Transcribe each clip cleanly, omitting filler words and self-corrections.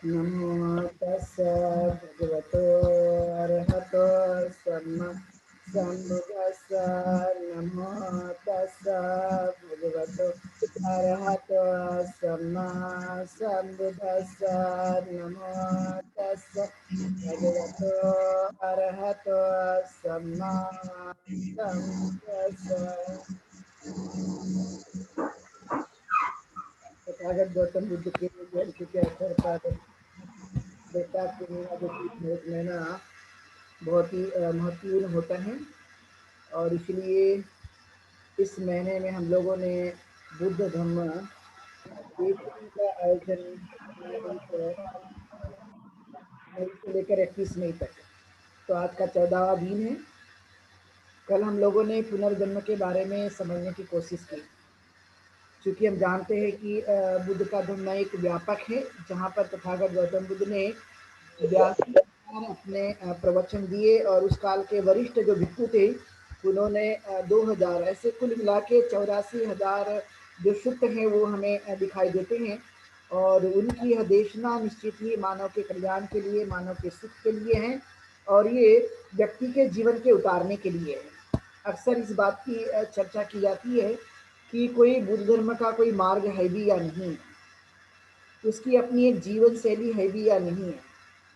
नमो तस्स भगवतो अरहतो सम्मा सम्बुद्दस्स। नमो तस्स भगवतो अरहतो सम्मा सम्बुद्दस्स। नमो तस्स भगवतो अरहतो सम्मा सम्बुद्दस्स। तथागत गौतम बुद्ध के ग्रंथ के अवसर पर बैसाख पूर्णिमा जो कि एक महीना बहुत ही महत्वपूर्ण होता है, और इसलिए इस महीने में हम लोगों ने बुद्ध धम्म देवपुरी का आयोजन किया, 1 मई से लेकर 21 मई तक। तो आज का 14वां दिन है। कल हम लोगों ने पुनर्जन्म के बारे में समझने की कोशिश की, क्योंकि हम जानते हैं कि बुद्ध का धम्म एक व्यापक है, जहाँ पर तथागत गौतम बुद्ध ने 82 बार अपने प्रवचन दिए, और उस काल के वरिष्ठ जो भिक्षु थे उन्होंने 2000, ऐसे कुल मिला के 84,000 जो सूत्र हैं वो हमें दिखाई देते हैं। और उनकी यह देशना निश्चित ही मानव के कल्याण के लिए, मानव के सुख के लिए है, और ये व्यक्ति के जीवन के उतारने के लिए है। अक्सर इस बात की चर्चा की जाती है कि कोई बुद्ध धर्म का कोई मार्ग है भी या नहीं, उसकी अपनी एक जीवन शैली है भी या नहीं है,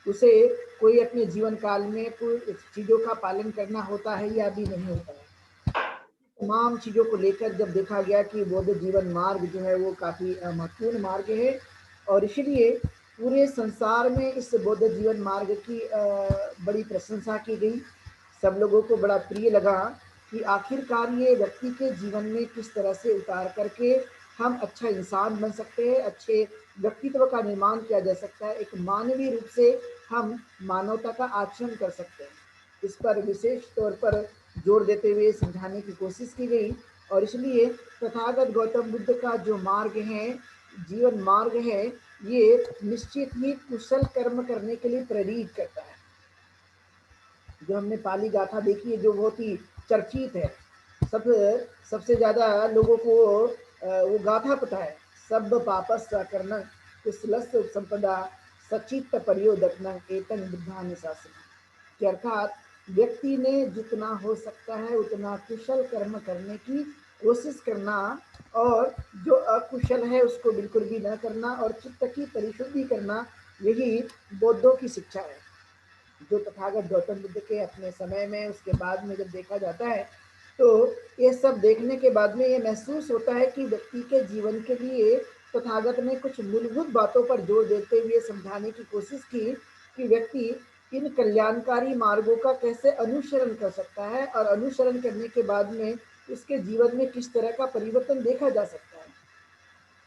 उसे कोई अपने जीवन काल में कोई चीज़ों का पालन करना होता है या भी नहीं होता है। तमाम चीज़ों को लेकर जब देखा गया कि बौद्ध जीवन मार्ग जो है वो काफ़ी महत्वपूर्ण मार्ग है, और इसलिए पूरे संसार में इस बौद्ध जीवन मार्ग की बड़ी प्रशंसा की गई। सब लोगों को बड़ा प्रिय लगा कि आखिरकार ये व्यक्ति के जीवन में किस तरह से उतार करके हम अच्छा इंसान बन सकते हैं, अच्छे व्यक्तित्व का निर्माण किया जा सकता है, एक मानवीय रूप से हम मानवता का आचरण कर सकते हैं। इस पर विशेष तौर पर जोर देते हुए समझाने की कोशिश की गई, और इसलिए तथागत गौतम बुद्ध का जो मार्ग है, जीवन मार्ग है, ये निश्चित ही कुशल कर्म करने के लिए प्रेरित करता है। जो हमने पाली गाथा देखी है, जो बहुत ही चर्चित है, सब सबसे ज़्यादा लोगों को वो गाथा पता है। सब पापस करना कुशलस संपदा सचित परियोदकन एतन बुद्धान शासन, कि अर्थात व्यक्ति ने जितना हो सकता है उतना कुशल कर्म करने की कोशिश करना, और जो अकुशल है उसको बिल्कुल भी न करना, और चित्त की परिशुद्धि करना, यही बौद्धों की शिक्षा है। जो तथागत गौतम बुद्ध के अपने समय में, उसके बाद में जब देखा जाता है, तो ये सब देखने के बाद में ये महसूस होता है कि व्यक्ति के जीवन के लिए तथागत ने कुछ मूलभूत बातों पर जोर देते हुए समझाने की कोशिश की कि व्यक्ति इन कल्याणकारी मार्गों का कैसे अनुसरण कर सकता है, और अनुसरण करने के बाद में उसके जीवन में किस तरह का परिवर्तन देखा जा सकता है।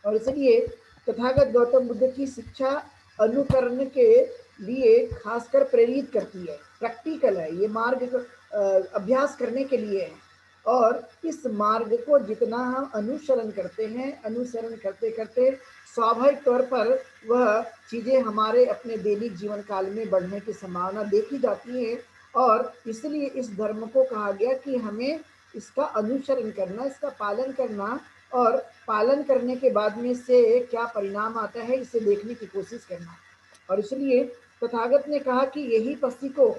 और इसलिए तथागत गौतम बुद्ध की शिक्षा अनुकरण के लिए खासकर प्रेरित करती है, प्रैक्टिकल है, ये मार्ग अभ्यास करने के लिए है। और इस मार्ग को जितना हम अनुसरण करते हैं, अनुसरण करते करते स्वाभाविक तौर पर वह चीज़ें हमारे अपने दैनिक जीवन काल में बढ़ने की संभावना देखी जाती है, और इसलिए इस धर्म को कहा गया कि हमें इसका अनुसरण करना, इसका पालन करना, और पालन करने के बाद में से क्या परिणाम आता है इसे देखने की कोशिश करना। और इसलिए तथागत ने कहा कि यही पस्ती को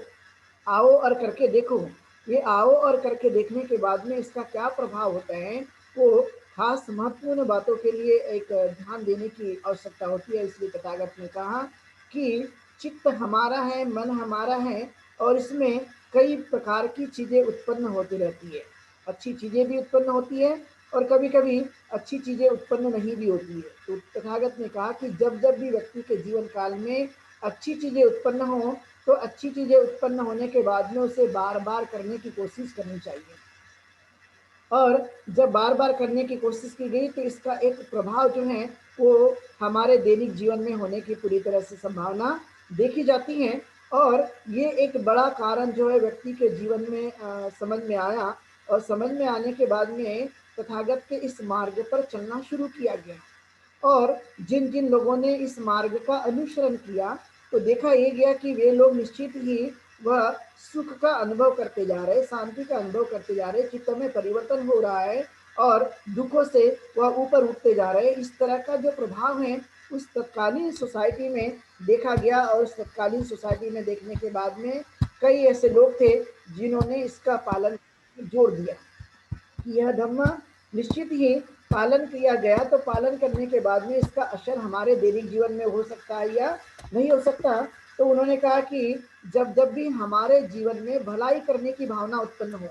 आओ और करके देखो। ये आओ और करके देखने के बाद में इसका क्या प्रभाव होता है, वो खास महत्वपूर्ण बातों के लिए एक ध्यान देने की आवश्यकता होती है। इसलिए तथागत ने कहा कि चित्त हमारा है, मन हमारा है, और इसमें कई प्रकार की चीज़ें उत्पन्न होती रहती है। अच्छी चीज़ें भी उत्पन्न होती है, और कभी कभी अच्छी चीज़ें उत्पन्न नहीं भी होती है। तो तथागत ने कहा कि जब जब भी व्यक्ति के जीवन काल में अच्छी चीज़ें उत्पन्न हो, तो अच्छी चीज़ें उत्पन्न होने के बाद में उसे बार बार करने की कोशिश करनी चाहिए। और जब बार बार करने की कोशिश की गई तो इसका एक प्रभाव जो है वो हमारे दैनिक जीवन में होने की पूरी तरह से संभावना देखी जाती है। और ये एक बड़ा कारण जो है व्यक्ति के जीवन में समझ में आया, और समझ में आने के बाद में तथागत के इस मार्ग पर चलना शुरू किया गया। और जिन जिन लोगों ने इस मार्ग का अनुसरण किया, तो देखा ये गया कि वे लोग निश्चित ही वह सुख का अनुभव करते जा रहे, शांति का अनुभव करते जा रहे, चित्त में परिवर्तन हो रहा है, और दुखों से वह ऊपर उठते जा रहे हैं। इस तरह का जो प्रभाव है उस तत्कालीन सोसाइटी में देखा गया, और उस तत्कालीन सोसाइटी में देखने के बाद में कई ऐसे लोग थे जिन्होंने इसका पालन जोड़ दिया कि यह धर्म निश्चित ही पालन किया गया, तो पालन करने के बाद में इसका असर हमारे दैनिक जीवन में हो सकता है या नहीं हो सकता। तो उन्होंने कहा कि जब जब भी हमारे जीवन में भलाई करने की भावना उत्पन्न हो,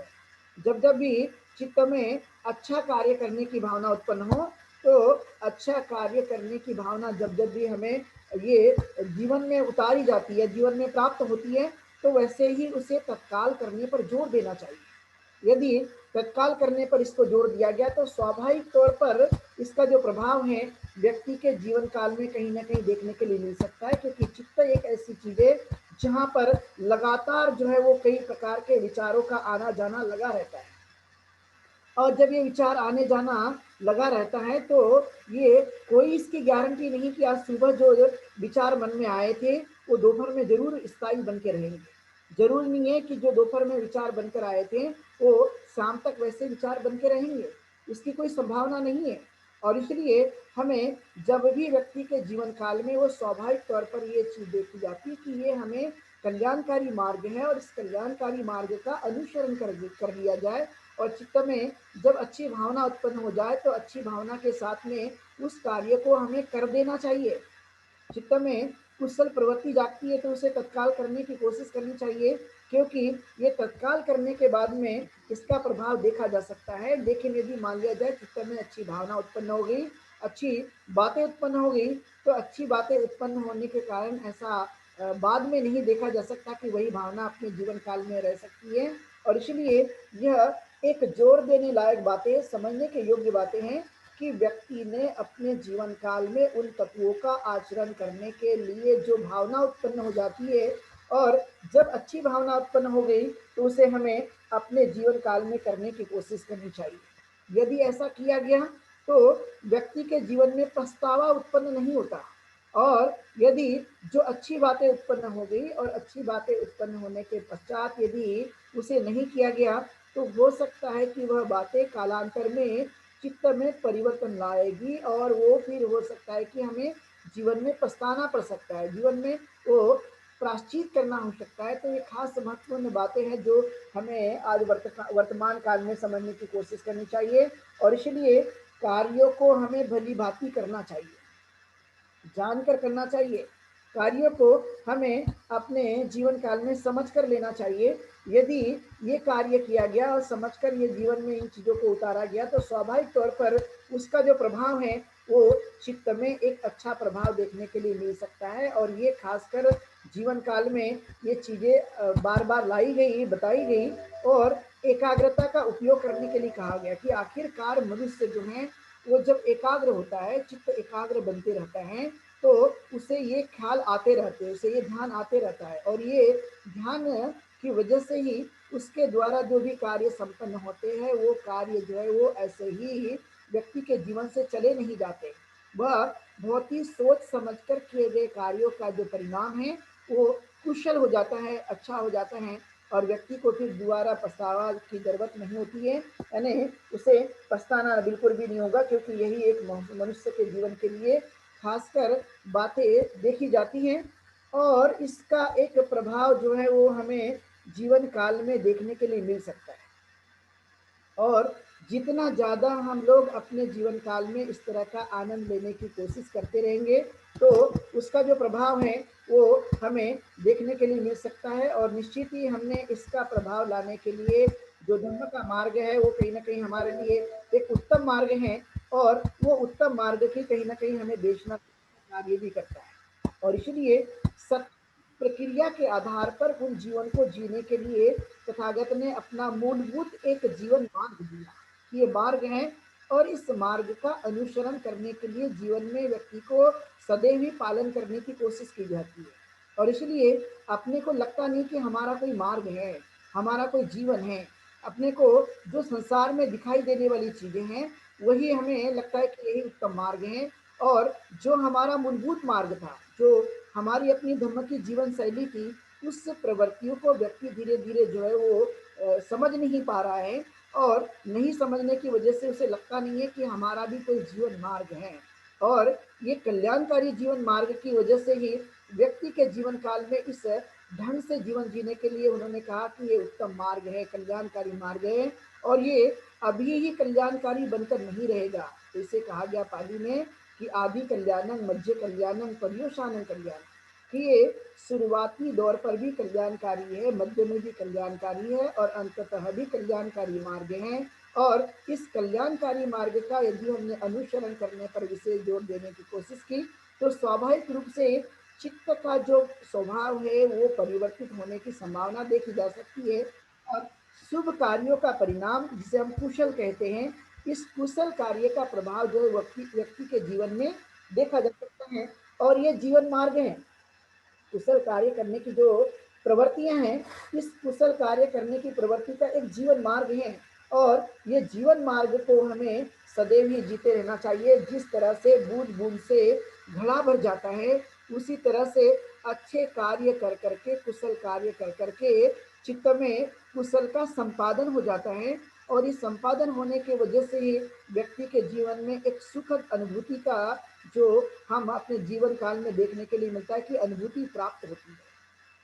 जब जब भी चित्त में अच्छा कार्य करने की भावना उत्पन्न हो, तो अच्छा कार्य करने की भावना जब जब भी हमें ये जीवन में उतारी जाती है, जीवन में प्राप्त होती है, तो वैसे ही उसे तत्काल करने पर जोर देना चाहिए। यदि तत्काल करने पर इसको जोड़ दिया गया तो स्वाभाविक तौर पर इसका जो प्रभाव है व्यक्ति के जीवन काल में कहीं ना कहीं देखने के लिए मिल सकता है, क्योंकि चित्त एक ऐसी चीज है जहां पर लगातार जो है वो कई प्रकार के विचारों का आना जाना लगा रहता है। और जब ये विचार आने जाना लगा रहता है तो ये कोई इसकी गारंटी नहीं कि आज सुबह जो विचार मन में आए थे वो दोपहर में जरूर स्थायी बन के रहेंगे। जरूर नहीं है कि जो दोपहर में विचार बनकर आए थे वो शाम तक वैसे विचार बन के रहेंगे, इसकी कोई संभावना नहीं है। और इसलिए हमें जब भी व्यक्ति के जीवन काल में वो स्वाभाविक तौर पर ये चीज देखी जाती है कि ये हमें कल्याणकारी मार्ग है और इस कल्याणकारी मार्ग का अनुसरण कर लिया जाए। और चित्त में जब अच्छी भावना उत्पन्न हो जाए तो अच्छी भावना के साथ में उस कार्य को हमें कर देना चाहिए। चित्त में कुशल प्रवृत्ति जागती है तो उसे तत्काल करने की कोशिश करनी चाहिए, क्योंकि ये तत्काल करने के बाद में इसका प्रभाव देखा जा सकता है। लेकिन यदि मान लिया जाए चित्त में अच्छी भावना उत्पन्न हो गई, अच्छी बातें उत्पन्न हो गई, तो अच्छी बातें उत्पन्न होने के कारण ऐसा बाद में नहीं देखा जा सकता कि वही भावना अपने जीवन काल में रह सकती है। और इसलिए यह एक जोर देने लायक बातें, समझने के योग्य बातें हैं कि व्यक्ति ने अपने जीवन काल में उन तत्वों का आचरण करने के लिए जो भावना उत्पन्न हो जाती है, और जब अच्छी भावना उत्पन्न हो गई तो उसे हमें अपने जीवन काल में करने की कोशिश करनी चाहिए। यदि ऐसा किया गया तो व्यक्ति के जीवन में पछतावा उत्पन्न नहीं होता। और यदि जो अच्छी बातें उत्पन्न हो गई और अच्छी बातें उत्पन्न होने के पश्चात यदि उसे नहीं किया गया तो हो सकता है कि वह बातें कालांतर में चित्त में परिवर्तन लाएगी, और वो फिर हो सकता है कि हमें जीवन में पछताना पड़ सकता है, जीवन में वो प्रायश्चित करना हो सकता है। तो ये खास महत्वपूर्ण बातें हैं जो हमें आज वर्तमान काल में समझने की कोशिश करनी चाहिए। और इसलिए कार्यों को हमें भली भांति करना चाहिए, जानकर करना चाहिए। कार्यों को हमें अपने जीवन काल में समझ कर लेना चाहिए। यदि ये कार्य किया गया और समझकर ये जीवन में इन चीज़ों को उतारा गया तो स्वाभाविक तौर पर उसका जो प्रभाव है वो चित्त में एक अच्छा प्रभाव देखने के लिए मिल सकता है। और ये खासकर जीवन काल में ये चीज़ें बार बार लाई गई, बताई गई, और एकाग्रता का उपयोग करने के लिए कहा गया कि आखिरकार मनुष्य जो है वो जब एकाग्र होता है, चित्त एकाग्र बनते रहता है, तो उसे ये ख्याल आते रहते हैं, उसे ये ध्यान आते रहता है, और ये ध्यान की वजह से ही उसके द्वारा जो भी कार्य संपन्न होते हैं वो कार्य जो है वो ऐसे ही व्यक्ति के जीवन से चले नहीं जाते। वह बहुत ही सोच समझकर किए गए कार्यों का जो परिणाम है वो कुशल हो जाता है, अच्छा हो जाता है, और व्यक्ति को फिर दोबारा पछतावा की जरूरत नहीं होती है। यानी उसे पछताना बिल्कुल भी नहीं होगा, क्योंकि यही एक मनुष्य के जीवन के लिए खासकर बातें देखी जाती हैं। और इसका एक प्रभाव जो है वो हमें जीवन काल में देखने के लिए मिल सकता है। और जितना ज़्यादा हम लोग अपने जीवन काल में इस तरह का आनंद लेने की कोशिश करते रहेंगे तो उसका जो प्रभाव है वो हमें देखने के लिए मिल सकता है। और निश्चित ही हमने इसका प्रभाव लाने के लिए जो धर्म का मार्ग है वो कहीं ना कहीं हमारे लिए एक उत्तम मार्ग है, और वो उत्तम मार्ग की कहीं ना कहीं हमें देशना कार्य भी करता है। और इसलिए सत्य प्रक्रिया के आधार पर उन जीवन को जीने के लिए तथागत ने अपना मूलभूत एक जीवन मार्ग दिया। ये मार्ग है, और इस मार्ग का अनुसरण करने के लिए जीवन में व्यक्ति को सदैव ही पालन करने की कोशिश की जाती है। और इसलिए अपने को लगता नहीं कि हमारा कोई मार्ग है, हमारा कोई जीवन है। अपने को जो संसार में दिखाई देने वाली चीजें हैं वही हमें लगता है कि यही उत्तम मार्ग है। और जो हमारा मूलभूत मार्ग था, जो हमारी अपनी धर्म की जीवन शैली थी, उस प्रवृत्तियों को व्यक्ति धीरे धीरे जो है वो समझ नहीं पा रहा है। और नहीं समझने की वजह से उसे लगता नहीं है कि हमारा भी कोई जीवन मार्ग है। और ये कल्याणकारी जीवन मार्ग की वजह से ही व्यक्ति के जीवन काल में इस ढंग से जीवन जीने के लिए उन्होंने कहा कि ये उत्तम मार्ग है, कल्याणकारी मार्ग है और ये अभी ही कल्याणकारी बनकर नहीं रहेगा। तो इसे कहा गया पाली में कि आदि कल्याणं, मध्य कल्याणं, पर्युषाणं कल्याणं, कि ये शुरुआती दौर पर भी कल्याणकारी है, मध्य में भी कल्याणकारी है और अंततः भी कल्याणकारी मार्ग है। और इस कल्याणकारी मार्ग का यदि हमने अनुसरण करने पर विशेष जोर देने की कोशिश की तो स्वाभाविक रूप से चित्त का जो स्वभाव है वो परिवर्तित होने की संभावना देखी जा सकती है। और शुभ कार्यों का परिणाम जिसे हम कुशल कहते हैं, इस कुशल कार्य का प्रभाव जो है व्यक्ति व्यक्ति के जीवन में देखा जा सकता है। और ये जीवन मार्ग है, कुशल कार्य करने की जो प्रवृत्तियां हैं, इस कुशल कार्य करने की प्रवृत्ति का एक जीवन मार्ग है। और ये जीवन मार्ग को हमें सदैव ही जीते रहना चाहिए। जिस तरह से बूंद बूंद से घड़ा भर जाता है, उसी तरह से अच्छे कार्य कर करके, कुशल कार्य कर करके चित्त में कुशल का संपादन हो जाता है। और इस संपादन होने की वजह से ही व्यक्ति के जीवन में एक सुखद अनुभूति का जो हम अपने जीवन काल में देखने के लिए मिलता है कि अनुभूति प्राप्त होती है।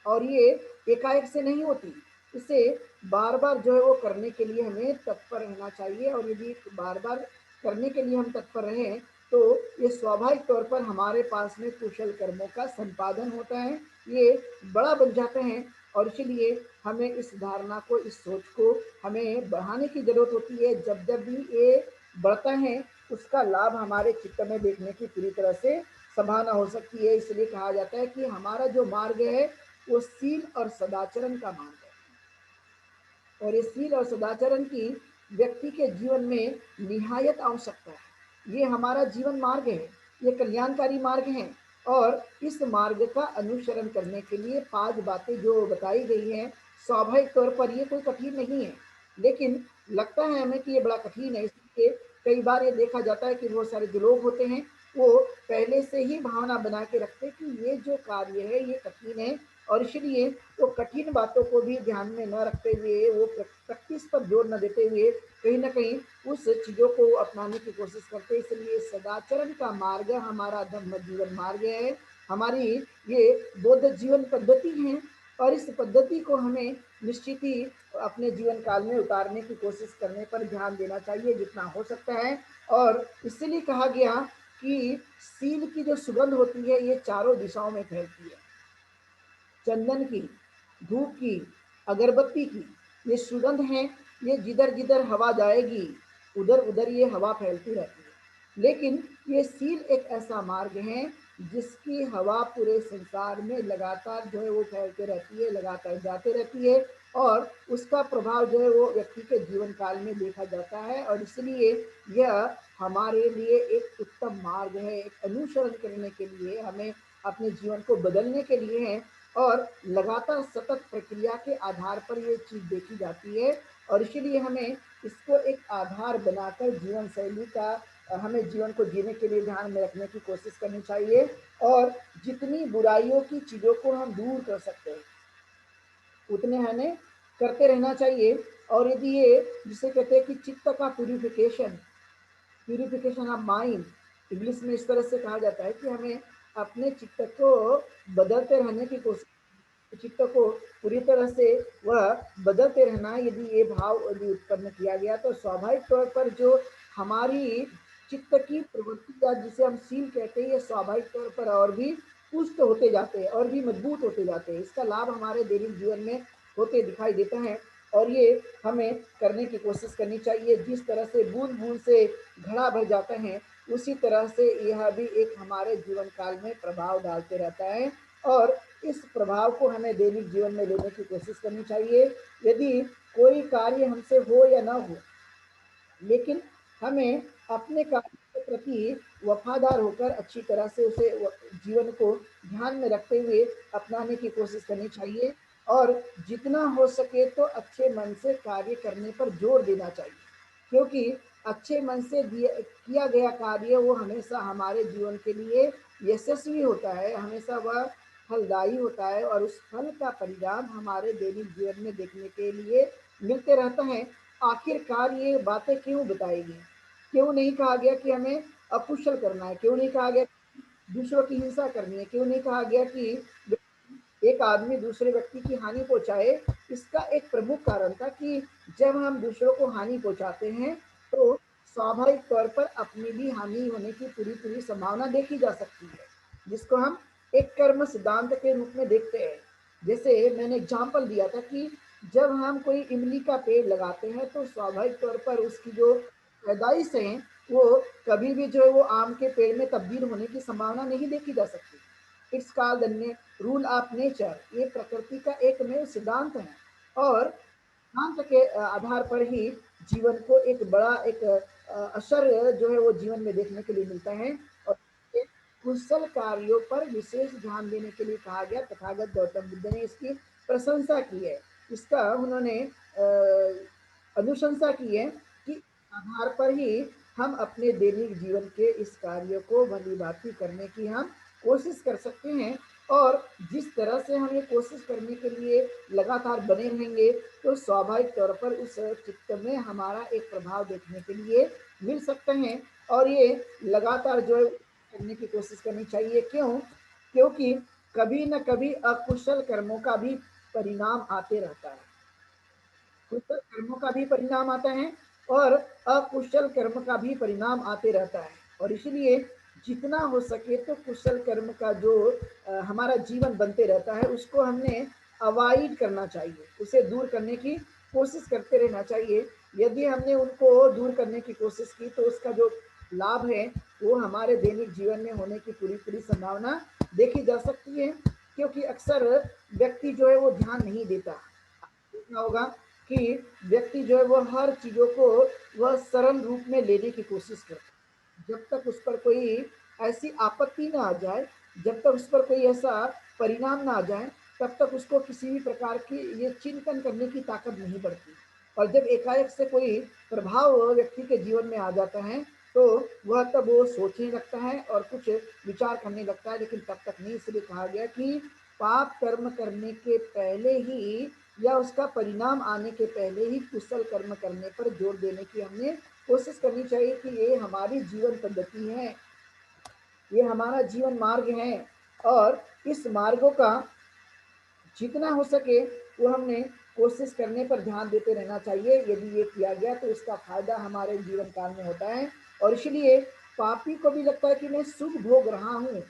और ये एकाएक से नहीं होती, इसे बार बार जो है वो करने के लिए हमें तत्पर रहना चाहिए। और यदि बार बार करने के लिए हम तत्पर रहें तो ये स्वाभाविक तौर पर हमारे पास में कुशल कर्मों का संपादन होता है, ये बड़ा बन जाते हैं। और इसीलिए हमें इस धारणा को, इस सोच को हमें बढ़ाने की जरूरत होती है। जब जब भी ये बढ़ता है उसका लाभ हमारे चित्त में देखने की पूरी तरह से संभावना हो सकती है। इसलिए कहा जाता है कि हमारा जो मार्ग है वो सील और सदाचरण का मार्ग है। और ये सील और सदाचरण की व्यक्ति के जीवन में निहायत आवश्यकता है। ये हमारा जीवन मार्ग है, ये कल्याणकारी मार्ग है। और इस मार्ग का अनुसरण करने के लिए 5 बातें जो बताई गई हैं, स्वाभाविक तौर पर ये कोई कठिन नहीं है, लेकिन लगता है हमें कि ये बड़ा कठिन है। इसलिए कई बार ये देखा जाता है कि बहुत सारे जो लोग होते हैं वो पहले से ही भावना बना के रखते हैं कि ये जो कार्य है ये कठिन है। और इसलिए वो कठिन बातों को भी ध्यान में न रखते हुए, वो प्रैक्टिस पर जोर न देते हुए कहीं ना कहीं उस चीजों को अपनाने की कोशिश करते हैं। इसलिए सदाचरण का मार्ग हमारा धर्म जीवन मार्ग है, हमारी ये बौद्ध जीवन पद्धति है। और इस पद्धति को हमें निश्चित ही अपने जीवन काल में उतारने की कोशिश करने पर ध्यान देना चाहिए जितना हो सकता है। और इसलिए कहा गया कि सील की जो सुगंध होती है ये चारों दिशाओं में फैलती है, चंदन की, धूप की, अगरबत्ती की, ये सुगंध है, ये जिधर जिधर हवा जाएगी उधर उधर ये हवा फैलती रहती है। लेकिन ये सील एक ऐसा मार्ग है जिसकी हवा पूरे संसार में लगातार जो है वो फैलते रहती है, लगातार जाते रहती है। और उसका प्रभाव जो है वो व्यक्ति के जीवन काल में देखा जाता है। और इसलिए यह हमारे लिए एक उत्तम मार्ग है, एक अनुसरण करने के लिए, हमें अपने जीवन को बदलने के लिए है। और लगातार सतत प्रक्रिया के आधार पर ये चीज देखी जाती है। और इसीलिए हमें इसको एक आधार बनाकर जीवन शैली का हमें जीवन को जीने के लिए ध्यान में रखने की कोशिश करनी चाहिए। और जितनी बुराइयों की चीजों को हम दूर कर सकते हैं उतने हमें करते रहना चाहिए। और यदि ये जिसे कहते हैं कि चित्त का purification, purification of mind, English में इस तरह से कहा जाता है कि हमें अपने चित्त को बदलते रहने की कोशिश, चित्त को पूरी तरह से वह बदलते रहना है। यदि ये भाव यदि उत्पन्न किया गया तो स्वाभाविक तौर पर जो हमारी चित्त की प्रवृत्ति या जिसे हम सील कहते हैं, ये स्वाभाविक तौर पर और भी पुष्ट होते जाते हैं और भी मजबूत होते जाते हैं। इसका लाभ हमारे दैनिक जीवन में होते दिखाई देता है। और ये हमें करने की कोशिश करनी चाहिए। जिस तरह से बूंद बूंद से घड़ा भर जाते हैं उसी तरह से यह भी एक हमारे जीवन काल में प्रभाव डालते रहता है। और इस प्रभाव को हमें दैनिक जीवन में लेने की कोशिश करनी चाहिए। यदि कोई कार्य हमसे हो या ना हो, लेकिन हमें अपने कार्य के प्रति वफादार होकर अच्छी तरह से उसे जीवन को ध्यान में रखते हुए अपनाने की कोशिश करनी चाहिए। और जितना हो सके तो अच्छे मन से कार्य करने पर जोर देना चाहिए, क्योंकि अच्छे मन से किया गया कार्य वो हमेशा हमारे जीवन के लिए यशस्वी होता है, हमेशा वह फलदायी होता है। और उस फल का परिणाम हमारे दैनिक जीवन में देखने के लिए मिलते रहता है। आखिरकार ये बातें क्यों बताई गई? क्यों नहीं कहा गया कि हमें अकुशल करना है? क्यों नहीं कहा गया दूसरों की हिंसा करनी है? क्यों नहीं कहा गया कि एक आदमी दूसरे व्यक्ति की हानि पहुँचाए? इसका एक प्रमुख कारण था कि जब हम दूसरों को हानि पहुँचाते हैं, तो स्वाभाविक तौर पर अपनी भी हानि होने की पूरी-पूरी संभावना देखी जा सकती है, जिसको हम एक कर्म सिद्धांत के रूप में देखते हैं। जैसे मैंने एग्ज़ाम्पल दिया था कि जब हम कोई इमली का पेड़ लगाते हैं, तो स्वाभाविक तौर पर उसकी जो पैदाइश है, वो कभी भी जो है वो आम के पेड़ में तब्दील होने की संभावना नहीं देखी जा सकती। It's called the rule of nature. ये प्रकृति का एकमेव सिद्धांत है और सिद्धांत के आधार पर ही जीवन को एक बड़ा एक असर जो है वो जीवन में देखने के लिए मिलता है और कुशल कार्यों पर विशेष ध्यान देने के लिए कहा गया। तथागत गौतम बुद्ध ने इसकी प्रशंसा की है। इसका उन्होंने अनुशंसा की है कि आधार पर ही हम अपने दैनिक जीवन के इस कार्य को भली-भांति करने की हम कोशिश कर सकते हैं और जिस तरह से हम ये कोशिश करने के लिए लगातार बने रहेंगे, तो स्वाभाविक तौर पर उस चित्त में हमारा एक प्रभाव देखने के लिए मिल सकते हैं और ये लगातार जो है करने की कोशिश करनी चाहिए। क्यों? क्योंकि कभी न कभी अकुशल कर्मों का भी परिणाम आते रहता है। कुशल कर्मों का भी परिणाम आता है और अकुशल कर्म का भी परिणाम आते रहता है और इसलिए जितना हो सके तो कुशल कर्म का जो हमारा जीवन बनते रहता है उसको हमने अवॉइड करना चाहिए, उसे दूर करने की कोशिश करते रहना चाहिए। यदि हमने उनको दूर करने की कोशिश की तो उसका जो लाभ है वो हमारे दैनिक जीवन में होने की पूरी पूरी संभावना देखी जा सकती है, क्योंकि अक्सर व्यक्ति जो है वो ध्यान नहीं देता। देखना होगा कि व्यक्ति जो है वो हर चीज़ों को वह सरल रूप में लेने की कोशिश करता है। जब तक उस पर कोई ऐसी आपत्ति ना आ जाए, जब तक उस पर कोई ऐसा परिणाम ना आ जाए, तब तक उसको किसी भी प्रकार की ये चिंतन करने की ताकत नहीं बढ़ती। और जब एकाएक से कोई प्रभाव व्यक्ति के जीवन में आ जाता है, तो वह तब वो सोचने लगता है और कुछ विचार करने लगता है, लेकिन तब तक नहीं। इसलिए कहा गया कि पाप कर्म करने के पहले ही या उसका परिणाम आने के पहले ही कुशल कर्म करने पर जोर देने की हमने कोशिश करनी चाहिए कि ये हमारी जीवन पद्धति है, ये हमारा जीवन मार्ग है और इस मार्गों का जितना हो सके वो हमने कोशिश करने पर ध्यान देते रहना चाहिए। यदि ये किया गया तो इसका फायदा हमारे जीवन काल में होता है और इसलिए पापी को भी लगता है कि मैं सुख भोग रहा हूँ,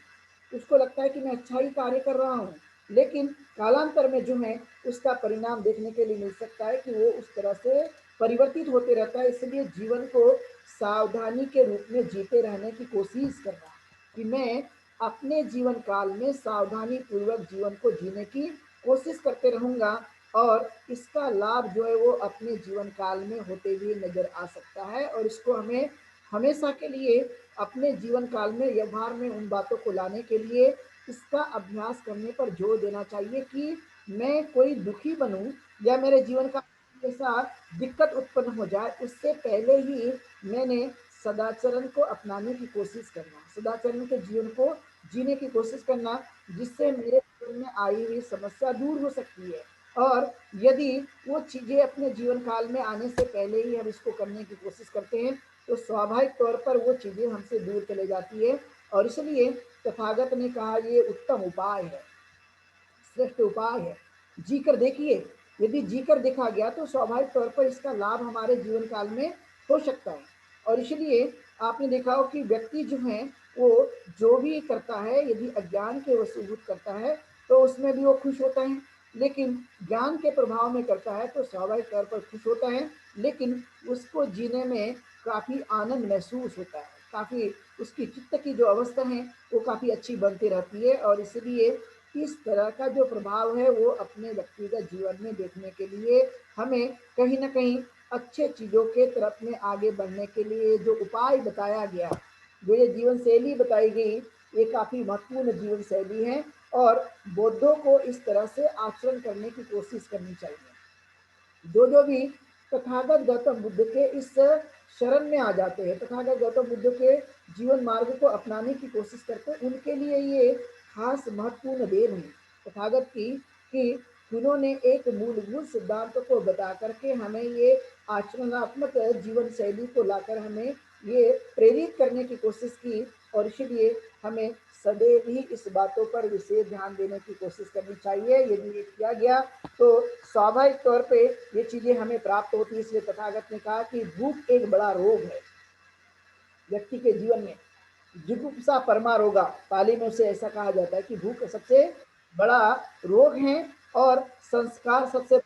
उसको लगता है कि मैं अच्छा ही कार्य कर रहा हूँ, लेकिन कालांतर में जो है उसका परिणाम देखने के लिए मिल सकता है कि वो उस तरह से परिवर्तित होते रहता है। इसलिए जीवन को सावधानी के रूप में जीते रहने की कोशिश करना कि मैं अपने जीवन काल में सावधानी पूर्वक जीवन को जीने की कोशिश करते रहूँगा और इसका लाभ जो है वो अपने जीवन काल में होते हुए नज़र आ सकता है और इसको हमें हमेशा के लिए अपने जीवन काल में व्यवहार में उन बातों को लाने के लिए इसका अभ्यास करने पर जोर देना चाहिए कि मैं कोई दुखी बनूं या मेरे जीवन का ऐसा दिक्कत उत्पन्न हो जाए, उससे पहले ही मैंने सदाचरण को अपनाने की कोशिश करना, सदाचरण के जीवन को जीने की कोशिश करना, जिससे मेरे जीवन में आई हुई समस्या दूर हो सकती है। और यदि वो चीज़ें अपने जीवन काल में आने से पहले ही हम इसको करने की कोशिश करते हैं, तो स्वाभाविक तौर पर वो चीज़ें हमसे दूर चले जाती है और इसलिए तथागत ने कहा ये उत्तम उपाय है, श्रेष्ठ उपाय है। जी कर देखिए, यदि जी कर देखा गया तो स्वाभाविक तौर पर इसका लाभ हमारे जीवन काल में हो सकता है और इसलिए आपने देखा हो कि व्यक्ति जो है वो जो भी करता है यदि अज्ञान के वशीभूत करता है तो उसमें भी वो खुश होता है, लेकिन ज्ञान के प्रभाव में करता है तो स्वाभाविक तौर पर खुश होता है, लेकिन उसको जीने में काफ़ी आनंद महसूस होता है, काफ़ी उसकी चित्त की जो अवस्था है वो काफ़ी अच्छी बनती रहती है और इसलिए इस तरह का जो प्रभाव है वो अपने व्यक्तिगत जीवन में देखने के लिए हमें कहीं न कहीं अच्छे चीज़ों के तरफ में आगे बढ़ने के लिए जो उपाय बताया गया, जो ये जीवन शैली बताई गई, ये काफ़ी महत्वपूर्ण जीवन शैली है और बौद्धों को इस तरह से आचरण करने की कोशिश करनी चाहिए। जो भी तथागत गौतम बुद्ध के इस शरण में आ जाते हैं, तथागत गौतम बुद्ध के जीवन मार्ग को अपनाने की कोशिश करते हैं, उनके लिए ये खास महत्वपूर्ण देन है तथागत की कि उन्होंने एक मूलभूत सिद्धांत को बता करके हमें ये आचरणात्मक जीवन शैली को लाकर हमें ये प्रेरित करने की कोशिश की, और इसीलिए हमें सदैव ही इस बातों पर विशेष ध्यान देने की कोशिश करनी चाहिए। यदि ये किया गया तो स्वाभाविक तौर पे ये चीज़ें हमें प्राप्त होती है। इसलिए तथागत ने कहा कि भूख एक बड़ा रोग है व्यक्ति के जीवन में। जिगुप्सा परमा रोगा, पाली में उसे ऐसा कहा जाता है कि भूख सबसे बड़ा रोग है, और संस्कार सबसे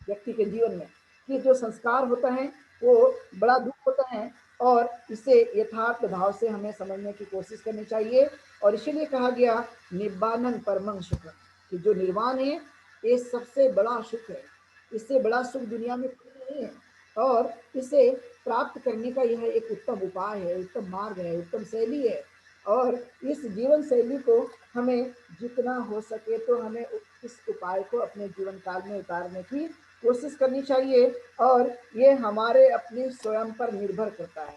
व्यक्ति के जीवन में, कि जो संस्कार होता है वो बड़ा दुख होता है, और इसे यथार्थ भाव से हमें समझने की कोशिश करनी चाहिए। और इसीलिए कहा गया निब्बानंग परमं सुखम, कि जो निर्वाण है ये सबसे बड़ा सुख है, इससे बड़ा सुख दुनिया में कोई नहीं है। और इसे प्राप्त करने का यह एक उत्तम उपाय है, उत्तम मार्ग है, उत्तम शैली है। और इस जीवन शैली को हमें जितना हो सके तो हमें इस उपाय को अपने जीवन काल में उतारने की कोशिश करनी चाहिए। और ये हमारे अपने स्वयं पर निर्भर करता है,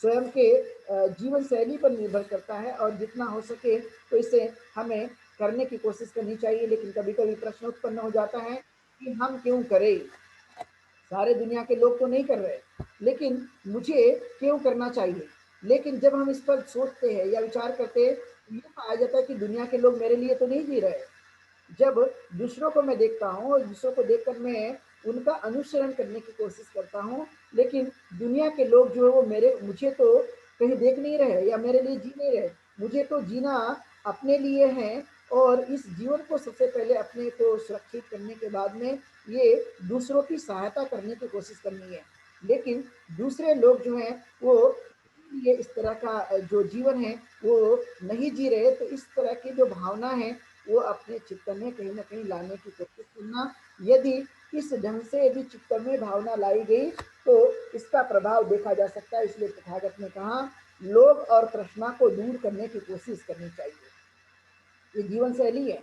स्वयं के जीवन शैली पर निर्भर करता है, और जितना हो सके तो इसे हमें करने की कोशिश करनी चाहिए। लेकिन कभी कभी प्रश्न उत्पन्न हो जाता है कि हम क्यों करें, सारे दुनिया के लोग तो नहीं कर रहे, लेकिन मुझे क्यों करना चाहिए। लेकिन जब हम इस पर सोचते हैं या विचार करते हैं, ये पाया जाता है कि दुनिया के लोग मेरे लिए तो नहीं जी रहे। जब दूसरों को मैं देखता हूँ और दूसरों को देखकर मैं उनका अनुसरण करने की कोशिश करता हूँ, लेकिन दुनिया के लोग जो है वो मुझे तो कहीं देख नहीं रहे या मेरे लिए जी नहीं रहे। मुझे तो जीना अपने लिए है, और इस जीवन को सबसे पहले अपने को सुरक्षित करने के बाद में ये दूसरों की सहायता करने की कोशिश करनी है। लेकिन दूसरे लोग जो हैं वो ये इस तरह का जो जीवन है वो नहीं जी रहे, तो इस तरह की जो भावना है वो अपने चित्त में कहीं ना कहीं लाने की कोशिश करना। यदि इस ढंग से यदि चित्त में भावना लाई गई तो इसका प्रभाव देखा जा सकता है। इसलिए तथागत ने कहा लोभ और तृष्णा को दूर करने की कोशिश करनी चाहिए, ये जीवन शैली है।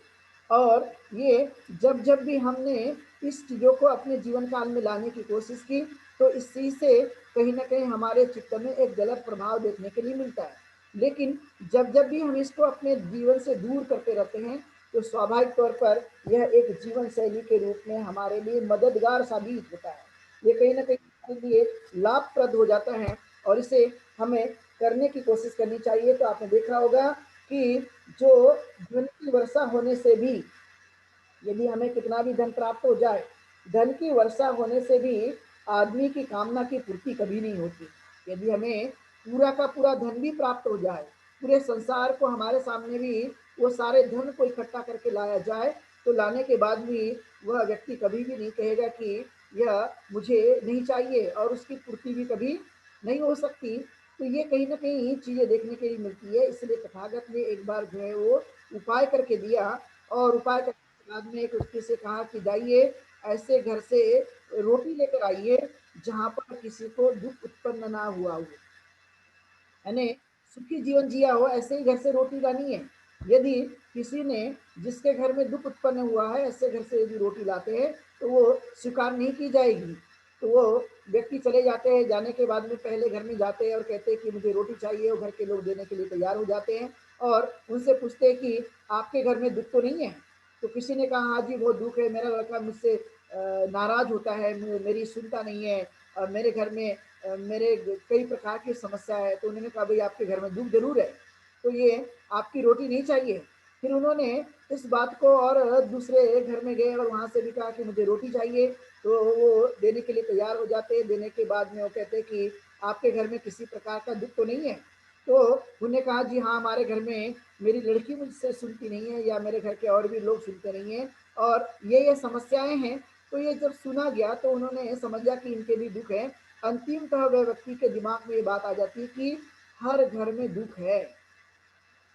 और ये जब जब भी हमने इस चीज़ों को अपने जीवन काल में लाने की कोशिश की, तो इस चीज़ से कहीं ना कहीं हमारे चित्त में एक गलत प्रभाव देखने के लिए मिलता है। लेकिन जब जब भी हम इसको अपने जीवन से दूर करते रहते हैं, तो स्वाभाविक तौर पर यह एक जीवन शैली के रूप में हमारे लिए मददगार साबित होता है। ये कहीं ना कहीं हमारे लिए लाभप्रद हो जाता है, और इसे हमें करने की कोशिश करनी चाहिए। तो आपने देखा होगा कि जो धन की वर्षा होने से भी, यदि हमें कितना भी धन प्राप्त हो जाए, धन की वर्षा होने से भी आदमी की कामना की पूर्ति कभी नहीं होती। यदि हमें पूरा का पूरा धन भी प्राप्त हो जाए, पूरे संसार को हमारे सामने भी वो सारे धन को इकट्ठा करके लाया जाए, तो लाने के बाद भी वह व्यक्ति कभी भी नहीं कहेगा कि यह मुझे नहीं चाहिए, और उसकी पूर्ति भी कभी नहीं हो सकती। तो ये कहीं ना कहीं चीज़ें देखने के लिए मिलती है। इसलिए तथागत ने एक बार जो है वो उपाय करके दिया, और उपाय करने के बाद में एक व्यक्ति से कहा कि जाइए ऐसे घर से रोटी लेकर आइए जहाँ पर किसी को दुख उत्पन्न ना हुआ हो, यानी सुखी जीवन जिया हो, ऐसे ही घर से रोटी लानी है। यदि किसी ने जिसके घर में दुख उत्पन्न हुआ है ऐसे घर से यदि रोटी लाते हैं तो वो स्वीकार नहीं की जाएगी। तो वो व्यक्ति चले जाते हैं, जाने के बाद में पहले घर में जाते हैं और कहते हैं कि मुझे रोटी चाहिए, और घर के लोग देने के लिए तैयार हो जाते हैं, और उनसे पूछते हैं कि आपके घर में दुख तो नहीं है। तो किसी ने कहा हाँ जी बहुत दुख है, मेरा लड़का मुझसे नाराज होता है, मेरी सुनता नहीं है, मेरे घर में मेरे कई प्रकार की समस्या है। तो उन्होंने कहा भाई आपके घर में दुख जरूर है, तो ये आपकी रोटी नहीं चाहिए। फिर उन्होंने इस बात को और दूसरे घर में गए और वहाँ से भी कहा कि मुझे रोटी चाहिए, तो वो देने के लिए तैयार हो जाते हैं। देने के बाद में वो कहते हैं कि आपके घर में किसी प्रकार का दुख तो नहीं है। तो उन्होंने कहा जी हाँ हमारे घर में मेरी लड़की मुझसे सुनती नहीं है, या मेरे घर के और भी लोग सुनते नहीं हैं, और ये समस्याएं हैं। तो ये जब सुना गया तो उन्होंने समझा कि इनके भी दुख है। अंतिमतः वह व्यक्ति के दिमाग में ये बात आ जाती है कि हर घर में दुख है,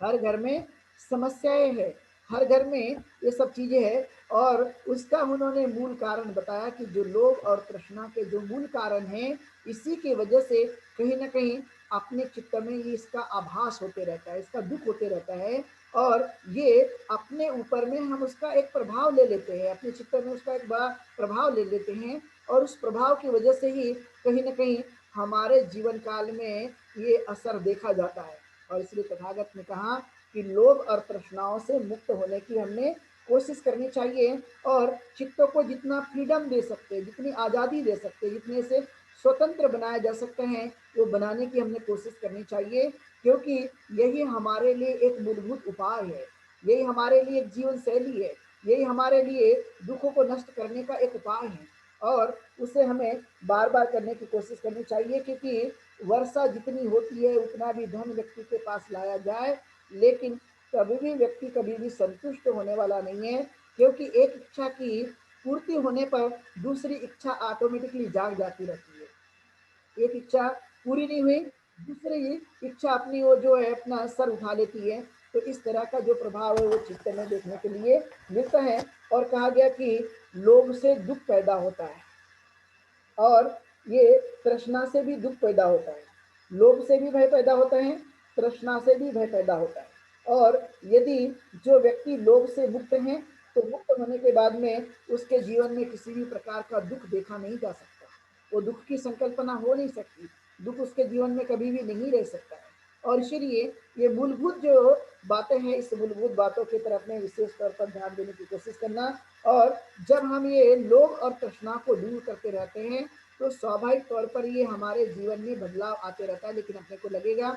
हर घर में समस्याएं हैं, हर घर में ये सब चीजें हैं। और उसका उन्होंने मूल कारण बताया कि जो लोभ और तृष्णा के जो मूल कारण हैं, इसी की वजह से कहीं ना कहीं अपने चित्त में ही इसका आभास होते रहता है, इसका दुख होते रहता है। और ये अपने ऊपर में हम उसका एक प्रभाव ले लेते हैं, अपने चित्त में उसका एक बड़ा प्रभाव ले लेते हैं, और उस प्रभाव की वजह से ही कहीं ना कहीं हमारे जीवन काल में ये असर देखा जाता है। और इसलिए तथागत ने कहा कि लोभ और तृष्णाओं से मुक्त होने की हमने कोशिश करनी चाहिए और चित्तों को जितना फ्रीडम दे सकते हैं, जितनी आज़ादी दे सकते हैं, जितने से स्वतंत्र बनाए जा सकते हैं, वो बनाने की हमने कोशिश करनी चाहिए, क्योंकि यही हमारे लिए एक मूलभूत उपाय है, यही हमारे लिए एक जीवन शैली है, यही हमारे लिए दुखों को नष्ट करने का एक उपाय है। और उसे हमें बार बार करने की कोशिश करनी चाहिए, क्योंकि वर्षा जितनी होती है उतना भी धन व्यक्ति के पास लाया जाए, लेकिन कभी भी व्यक्ति कभी भी संतुष्ट होने वाला नहीं है, क्योंकि एक इच्छा की पूर्ति होने पर दूसरी इच्छा ऑटोमेटिकली जाग जाती रहती है। एक इच्छा पूरी नहीं हुई, दूसरी इच्छा अपनी वो जो है अपना सर उठा लेती है। तो इस तरह का जो प्रभाव है वो चित्त में देखने के लिए मिलता है। और कहा गया कि लोभ से दुख पैदा होता है, और ये तृष्णा से भी दुख पैदा होता है। लोभ से भी भय पैदा होता है, तृष्णा से भी भय पैदा होता है। और यदि जो व्यक्ति लोभ से मुक्त है, तो मुक्त होने के बाद में उसके जीवन में किसी भी प्रकार का दुख देखा नहीं जा सकता, वो दुख की संकल्पना हो नहीं सकती, दुख उसके जीवन में कभी भी नहीं रह सकता है। और इसीलिए ये मूलभूत जो बातें हैं, इस मूलभूत बातों की तरफ में विशेष तौर पर ध्यान देने की कोशिश करना। और जब हम ये लोभ और तृष्णा को दूर करते रहते हैं, तो स्वाभाविक तौर पर ये हमारे जीवन में बदलाव आते रहता है। लेकिन अपने को लगेगा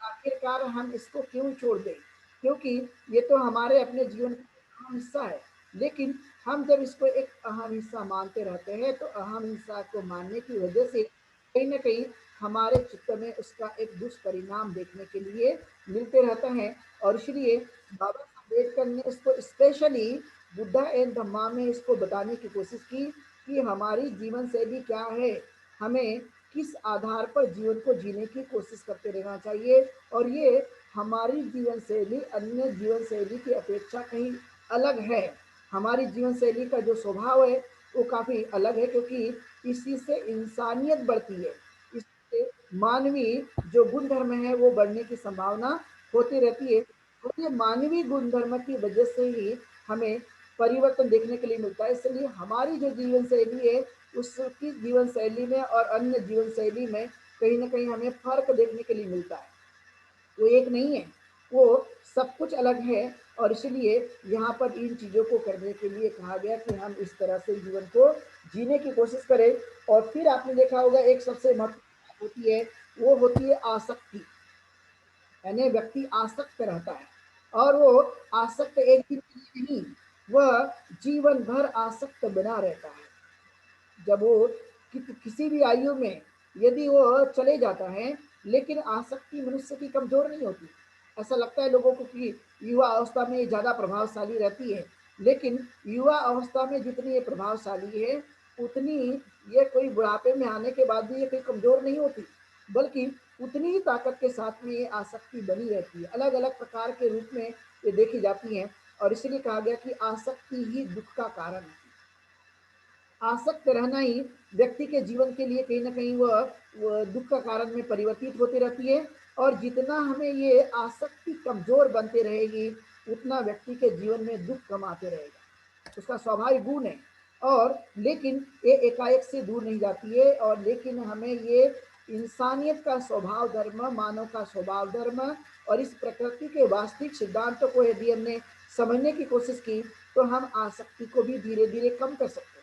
आखिरकार हम इसको क्यों छोड़ दें, क्योंकि ये तो हमारे अपने जीवन का अहम हिस्सा है। लेकिन हम जब इसको एक अहम हिस्सा मानते रहते हैं, तो अहम हिस्सा को मानने की वजह से कहीं ना कहीं हमारे चित्त में उसका एक दुष्परिणाम देखने के लिए मिलते रहता है। और इसलिए बाबा साहब अम्बेडकर ने इसको स्पेशली बुद्धा एंड धम्मा में इसको बताने की कोशिश की कि हमारी जीवन शैली क्या है, हमें किस आधार पर जीवन को जीने की कोशिश करते रहना चाहिए। और ये हमारी जीवन शैली अन्य जीवन शैली की अपेक्षा कहीं अलग है। हमारी जीवन शैली का जो स्वभाव है वो काफ़ी अलग है, क्योंकि इसी से इंसानियत बढ़ती है, इससे मानवीय जो गुण धर्म है वो बढ़ने की संभावना होती रहती है। तो ये मानवीय गुण धर्म की वजह से ही हमें परिवर्तन देखने के लिए मिलता है। इसलिए हमारी जो जीवन शैली है, उसकी जीवन शैली में और अन्य जीवन शैली में कहीं ना कहीं हमें फर्क देखने के लिए मिलता है। वो एक नहीं है, वो सब कुछ अलग है। और इसलिए यहाँ पर इन चीज़ों को करने के लिए कहा गया कि हम इस तरह से जीवन को जीने की कोशिश करें। और फिर आपने देखा होगा एक सबसे महत्वपूर्ण बात होती है, वो होती है आसक्ति। यानी व्यक्ति आसक्त रहता है, और वो आसक्त एक दिन के लिए नहीं, वह जीवन भर आसक्त बना रहता है। जब वो किसी भी आयु में यदि वो चले जाता है, लेकिन आसक्ति मनुष्य की कमजोर नहीं होती। ऐसा लगता है लोगों को कि युवा अवस्था में ज़्यादा प्रभावशाली रहती है, लेकिन युवा अवस्था में जितनी ये प्रभावशाली है, उतनी ये कोई बुढ़ापे में आने के बाद भी ये कोई कमजोर नहीं होती, बल्कि उतनी ही ताकत के साथ में ये आसक्ति बनी रहती है। अलग अलग प्रकार के रूप में ये देखी जाती है। और इसलिए कहा गया कि आसक्ति ही दुख का कारण है। आसक्त रहना ही व्यक्ति के जीवन के लिए कहीं ना कहीं वह दुख का कारण में परिवर्तित होती रहती है। और जितना हमें ये आसक्ति कमजोर बनते रहेगी, उतना व्यक्ति के जीवन में दुख कम आते रहेगा, उसका स्वाभाविक गुण है। और लेकिन ये एकाएक से दूर नहीं जाती है। और लेकिन हमें ये इंसानियत का स्वभाव धर्म, मानव का स्वभाव धर्म और इस प्रकृति के वास्तविक सिद्धांतों को यदि हमने समझने की कोशिश की, तो हम आसक्ति को भी धीरे धीरे कम कर सकते हैं।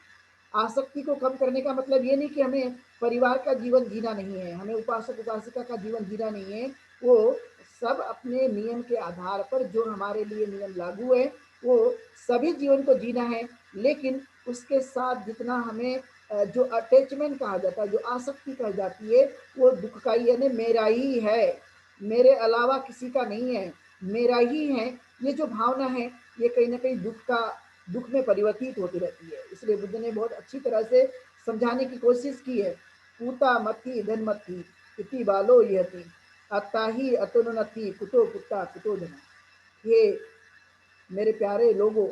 आसक्ति को कम करने का मतलब ये नहीं कि हमें परिवार का जीवन जीना नहीं है, हमें उपासक उपासिका का जीवन जीना नहीं है। वो सब अपने नियम के आधार पर जो हमारे लिए नियम लागू है, वो सभी जीवन को जीना है। लेकिन उसके साथ जितना हमें जो अटैचमेंट कहा जाता है, जो आसक्ति कही जाती है, वो दुख का ही, यानी मेरा ही है, मेरे अलावा किसी का नहीं है, मेरा ही है, ये जो भावना है, ये कहीं ना कहीं दुख में परिवर्तित होती रहती है। इसलिए बुद्ध ने बहुत अच्छी तरह से समझाने की कोशिश की है। पूता मत्थी धनमत्थी इति बालो यति अत्ता ही अतुन्नति कुतो पुत्ता कुतो धन। ये मेरे प्यारे लोगों,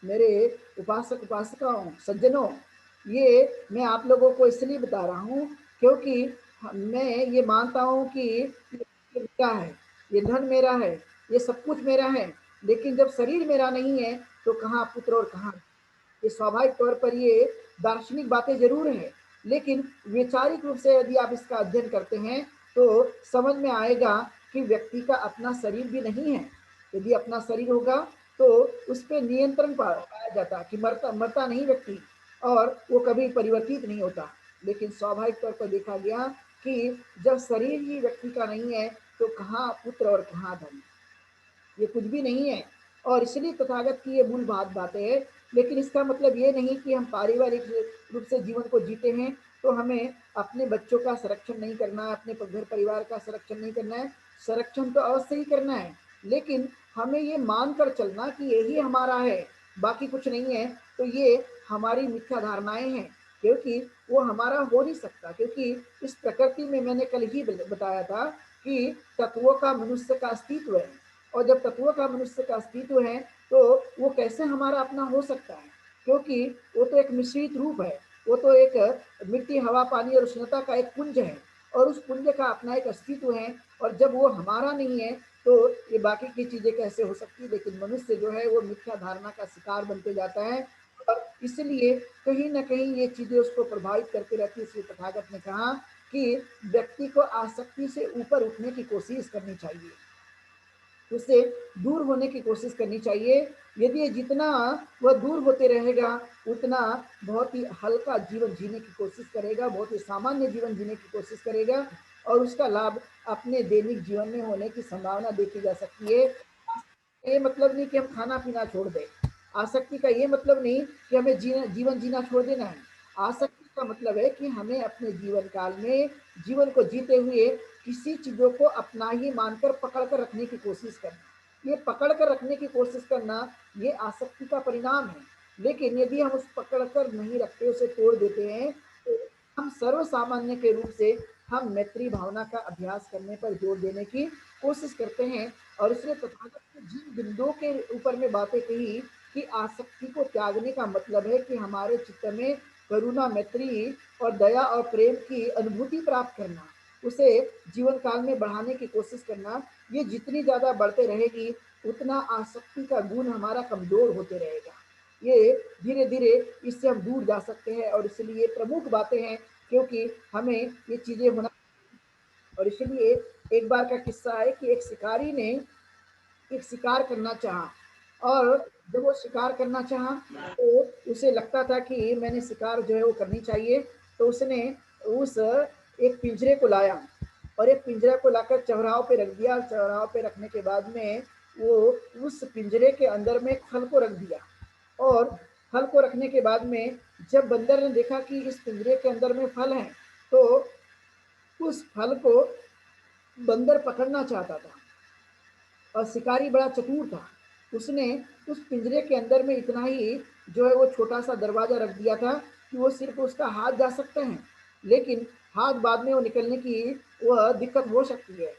मेरे उपासक उपासिकाओं, सज्जनों, ये मैं आप लोगों को इसलिए बता रहा हूँ क्योंकि मैं ये मानता हूँ कि ये मेरा है, ये धन मेरा है, ये सब कुछ मेरा है। लेकिन जब शरीर मेरा नहीं है, तो कहाँ पुत्र और कहाँ। ये स्वाभाविक तौर पर ये दार्शनिक बातें जरूर हैं, लेकिन वैचारिक रूप से यदि आप इसका अध्ययन करते हैं, तो समझ में आएगा कि व्यक्ति का अपना शरीर भी नहीं है। यदि अपना शरीर होगा, तो उस पे नियंत्रण पाया जाता कि मरता मरता नहीं व्यक्ति, और वो कभी परिवर्तित नहीं होता। लेकिन स्वाभाविक तौर पर देखा गया कि जब शरीर ही व्यक्ति का नहीं है, तो कहाँ पुत्र और कहाँ धन, ये कुछ भी नहीं है। और इसलिए तथागत की ये मूल बातें हैं। लेकिन इसका मतलब ये नहीं कि हम पारिवारिक रूप से जीवन को जीते हैं तो हमें अपने बच्चों का संरक्षण नहीं करना है, अपने घर परिवार का संरक्षण नहीं करना है। संरक्षण तो अवश्य ही करना है, लेकिन हमें ये मान कर चलना कि यही हमारा है, बाकी कुछ नहीं है। तो ये हमारी मिथ्या धारणाएं हैं, क्योंकि वो हमारा हो नहीं सकता। क्योंकि इस प्रकृति में मैंने कल ही बताया था कि तत्वों का मनुष्य का अस्तित्व है, और जब तत्वों का मनुष्य का अस्तित्व है तो वो कैसे हमारा अपना हो सकता है, क्योंकि वो तो एक मिश्रित रूप है। वो तो एक मिट्टी हवा पानी और उष्णता का एक पुंज है, और उस पुंज का अपना एक अस्तित्व है। और जब वो हमारा नहीं है तो ये बाकी की चीजें कैसे हो सकती। लेकिन मनुष्य जो है वो मिथ्या धारणा का शिकार बनते जाता है, और इसलिए कहीं ना कहीं ये चीजें उसको प्रभावित करती रहती है। इसलिए तथागत ने कहा कि व्यक्ति को आसक्ति से ऊपर उठने की कोशिश करनी चाहिए, उससे दूर होने की कोशिश करनी चाहिए। यदि ये जितना वह दूर होते रहेगा, उतना बहुत ही हल्का जीवन जीने की कोशिश करेगा, बहुत ही सामान्य जीवन जीने की कोशिश करेगा, और उसका लाभ अपने दैनिक जीवन में होने की संभावना देखी जा सकती है। ये मतलब नहीं कि हम खाना पीना छोड़ दें, आसक्ति का ये मतलब नहीं कि हमें जीवन जीना छोड़ देना है। आसक्ति का मतलब है कि हमें अपने जीवन काल में जीवन को जीते हुए किसी चीजों को अपना ही मानकर पकड़ कर रखने की कोशिश करना। ये पकड़ कर रखने की कोशिश करना ये आसक्ति का परिणाम है। लेकिन यदि हम उस पकड़ कर नहीं रखते, उसे तोड़ देते हैं, तो हम सर्व सामान्य के रूप से हम मैत्री भावना का अभ्यास करने पर जोर देने की कोशिश करते हैं। और इसलिए तथागत ने जिन बिंदुओं के ऊपर में बातें कही कि आसक्ति को त्यागने का मतलब है कि हमारे चित्त में करुणा मैत्री और दया और प्रेम की अनुभूति प्राप्त करना, उसे जीवन काल में बढ़ाने की कोशिश करना। ये जितनी ज्यादा बढ़ते रहेगी, उतना आसक्ति का गुण हमारा कमजोर होते रहेगा। ये धीरे धीरे इससे हम दूर जा सकते हैं, और इसलिए प्रमुख बातें हैं, क्योंकि हमें ये चीजें होना। और इसलिए एक बार का किस्सा है कि एक शिकारी ने एक शिकार करना चाहा, और जब वो शिकार करना चाहा तो उसे लगता था कि मैंने शिकार जो है वो करनी चाहिए। तो उसने उस एक पिंजरे को लाया, और एक पिंजरे को लाकर चौराहों पे रख दिया। चौराहों पे रखने के बाद में वो उस पिंजरे के अंदर में एक फल को रख दिया, और फल को रखने के बाद में जब बंदर ने देखा कि इस पिंजरे के अंदर में फल है, तो उस फल को बंदर पकड़ना चाहता था, और शिकारी बड़ा चतुर था। उसने उस पिंजरे के अंदर में इतना ही जो है वो छोटा सा दरवाजा रख दिया था कि वो सिर्फ उसका हाथ जा सकते हैं, लेकिन हाथ बाद में वो निकलने की वह दिक्कत हो सकती है।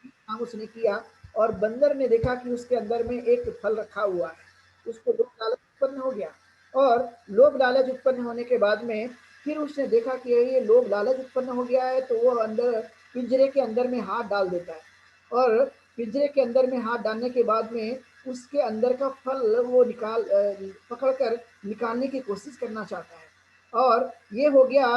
काम उसने किया, और बंदर ने देखा कि उसके अंदर में एक फल रखा हुआ है। उसको लोभ लालच उत्पन्न हो गया, और लोभ लालच उत्पन्न होने के बाद में फिर उसने देखा कि ये लोभ लालच उत्पन्न हो गया है, तो वो अंदर पिंजरे के अंदर में हाथ डाल देता है, और पिंजरे के अंदर में हाथ डालने के बाद में उसके अंदर का फल वो पकड़ कर निकालने की कोशिश करना चाहता है। और ये हो गया।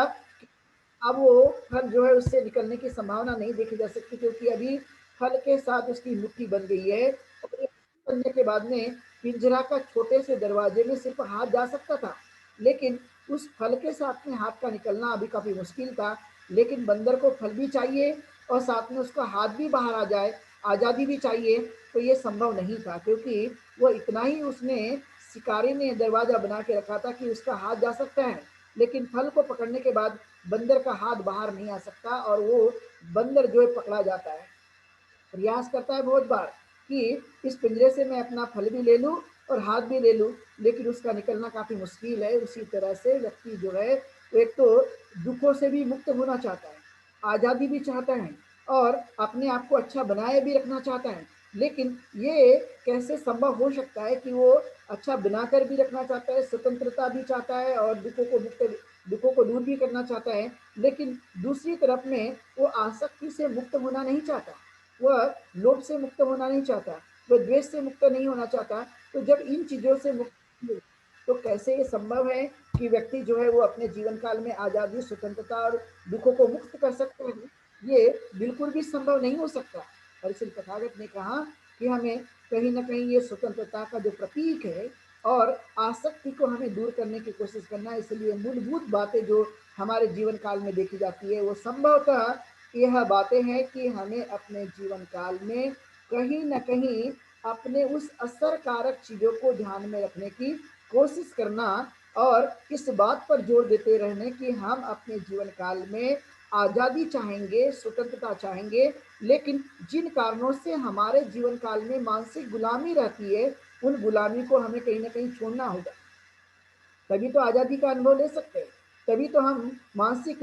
अब वो फल जो है उससे निकलने की संभावना नहीं देखी जा सकती, क्योंकि अभी फल के साथ उसकी मुट्ठी बन गई है। और ये बनने के बाद में पिंजरा का छोटे से दरवाजे में सिर्फ हाथ जा सकता था, लेकिन उस फल के साथ में हाथ का निकलना अभी काफी मुश्किल था। लेकिन बंदर को फल भी चाहिए, और साथ में उसका हाथ भी बाहर आ जाए, आजादी भी चाहिए, तो ये संभव नहीं था। क्योंकि वो इतना ही उसने शिकारी ने दरवाजा बना के रखा था कि उसका हाथ जा सकता है, लेकिन फल को पकड़ने के बाद बंदर का हाथ बाहर नहीं आ सकता, और वो बंदर जो है पकड़ा जाता है। प्रयास करता है बहुत बार कि इस पिंजरे से मैं अपना फल भी ले लूं और हाथ भी ले लूं, लेकिन उसका निकलना काफी मुश्किल है। उसी तरह से व्यक्ति जो है वो एक तो दुखों से भी मुक्त होना चाहता है, आजादी भी चाहता है, और अपने आप को अच्छा बनाए भी रखना चाहता है। लेकिन ये कैसे संभव हो सकता है कि वो अच्छा बनाकर भी रखना चाहता है, स्वतंत्रता भी चाहता है, और दुखों को दूर भी करना चाहता है, लेकिन दूसरी तरफ में वो आसक्ति से मुक्त होना नहीं चाहता, वह लोभ से मुक्त होना नहीं चाहता, वह द्वेष से मुक्त नहीं होना चाहता। तो जब इन चीजों से मुक्त नहीं, तो कैसे ये संभव है कि व्यक्ति जो है वो अपने जीवन काल में आजादी स्वतंत्रता और दुखों को मुक्त कर सकता है। ये बिल्कुल भी संभव नहीं हो सकता। और इसलिए तथागत ने कहा कि हमें कहीं न कहीं ये स्वतंत्रता का जो प्रतीक है और आसक्ति को हमें दूर करने की कोशिश करना, इसलिए मूलभूत बातें जो हमारे जीवन काल में देखी जाती है, वो संभवतः यह बातें हैं कि हमें अपने जीवन काल में कहीं न कहीं अपने उस असरकारक चीज़ों को ध्यान में रखने की कोशिश करना और इस बात पर जोर देते रहने कि हम अपने जीवन काल में आज़ादी चाहेंगे, स्वतंत्रता चाहेंगे, लेकिन जिन कारणों से हमारे जीवन काल में मानसिक गुलामी रहती है, उन गुलामी को हमें कहीं न कहीं छोड़ना होगा। तभी तो आज़ादी का अनुभव ले सकते हैं। तभी तो हम मानसिक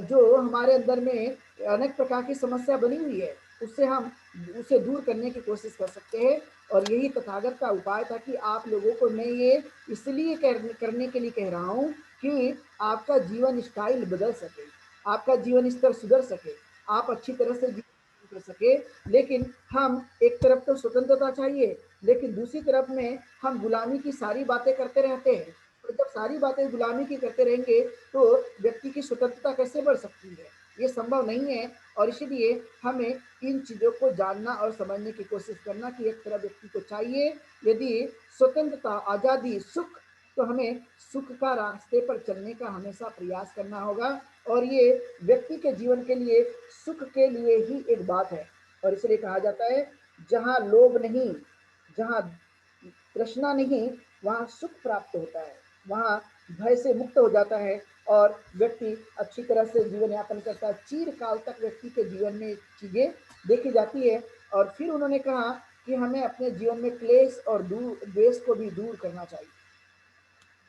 जो हमारे अंदर में अनेक प्रकार की समस्या बनी हुई है, उससे हम उसे दूर करने की कोशिश कर सकते हैं और यही तथागत का उपाय था कि आप लोगों को मैं ये इसलिए करने के लिए कह रहा हूँ कि आपका जीवन स्टाइल बदल सके, आपका जीवन स्तर सुधर सके, आप अच्छी तरह से जीवन कर सके। लेकिन हम एक तरफ तो स्वतंत्रता चाहिए, लेकिन दूसरी तरफ में हम गुलामी की सारी बातें करते रहते हैं। तो जब सारी बातें गुलामी की करते रहेंगे तो व्यक्ति की स्वतंत्रता कैसे बढ़ सकती है? ये संभव नहीं है और इसीलिए हमें इन चीज़ों को जानना और समझने की कोशिश करना कि एक तरफ व्यक्ति को चाहिए यदि स्वतंत्रता, आज़ादी, सुख, तो हमें सुख का रास्ते पर चलने का हमेशा प्रयास करना होगा और ये व्यक्ति के जीवन के लिए सुख के लिए ही एक बात है और इसलिए कहा जाता है जहाँ लोभ नहीं, जहाँ तृष्णा नहीं, वहाँ सुख प्राप्त होता है, वहाँ भय से मुक्त हो जाता है और व्यक्ति अच्छी तरह से जीवन यापन करता है। चिरकाल तक व्यक्ति के जीवन में चीज़ें देखी जाती है और फिर उन्होंने कहा कि हमें अपने जीवन में क्लेश और द्वेष को भी दूर करना चाहिए,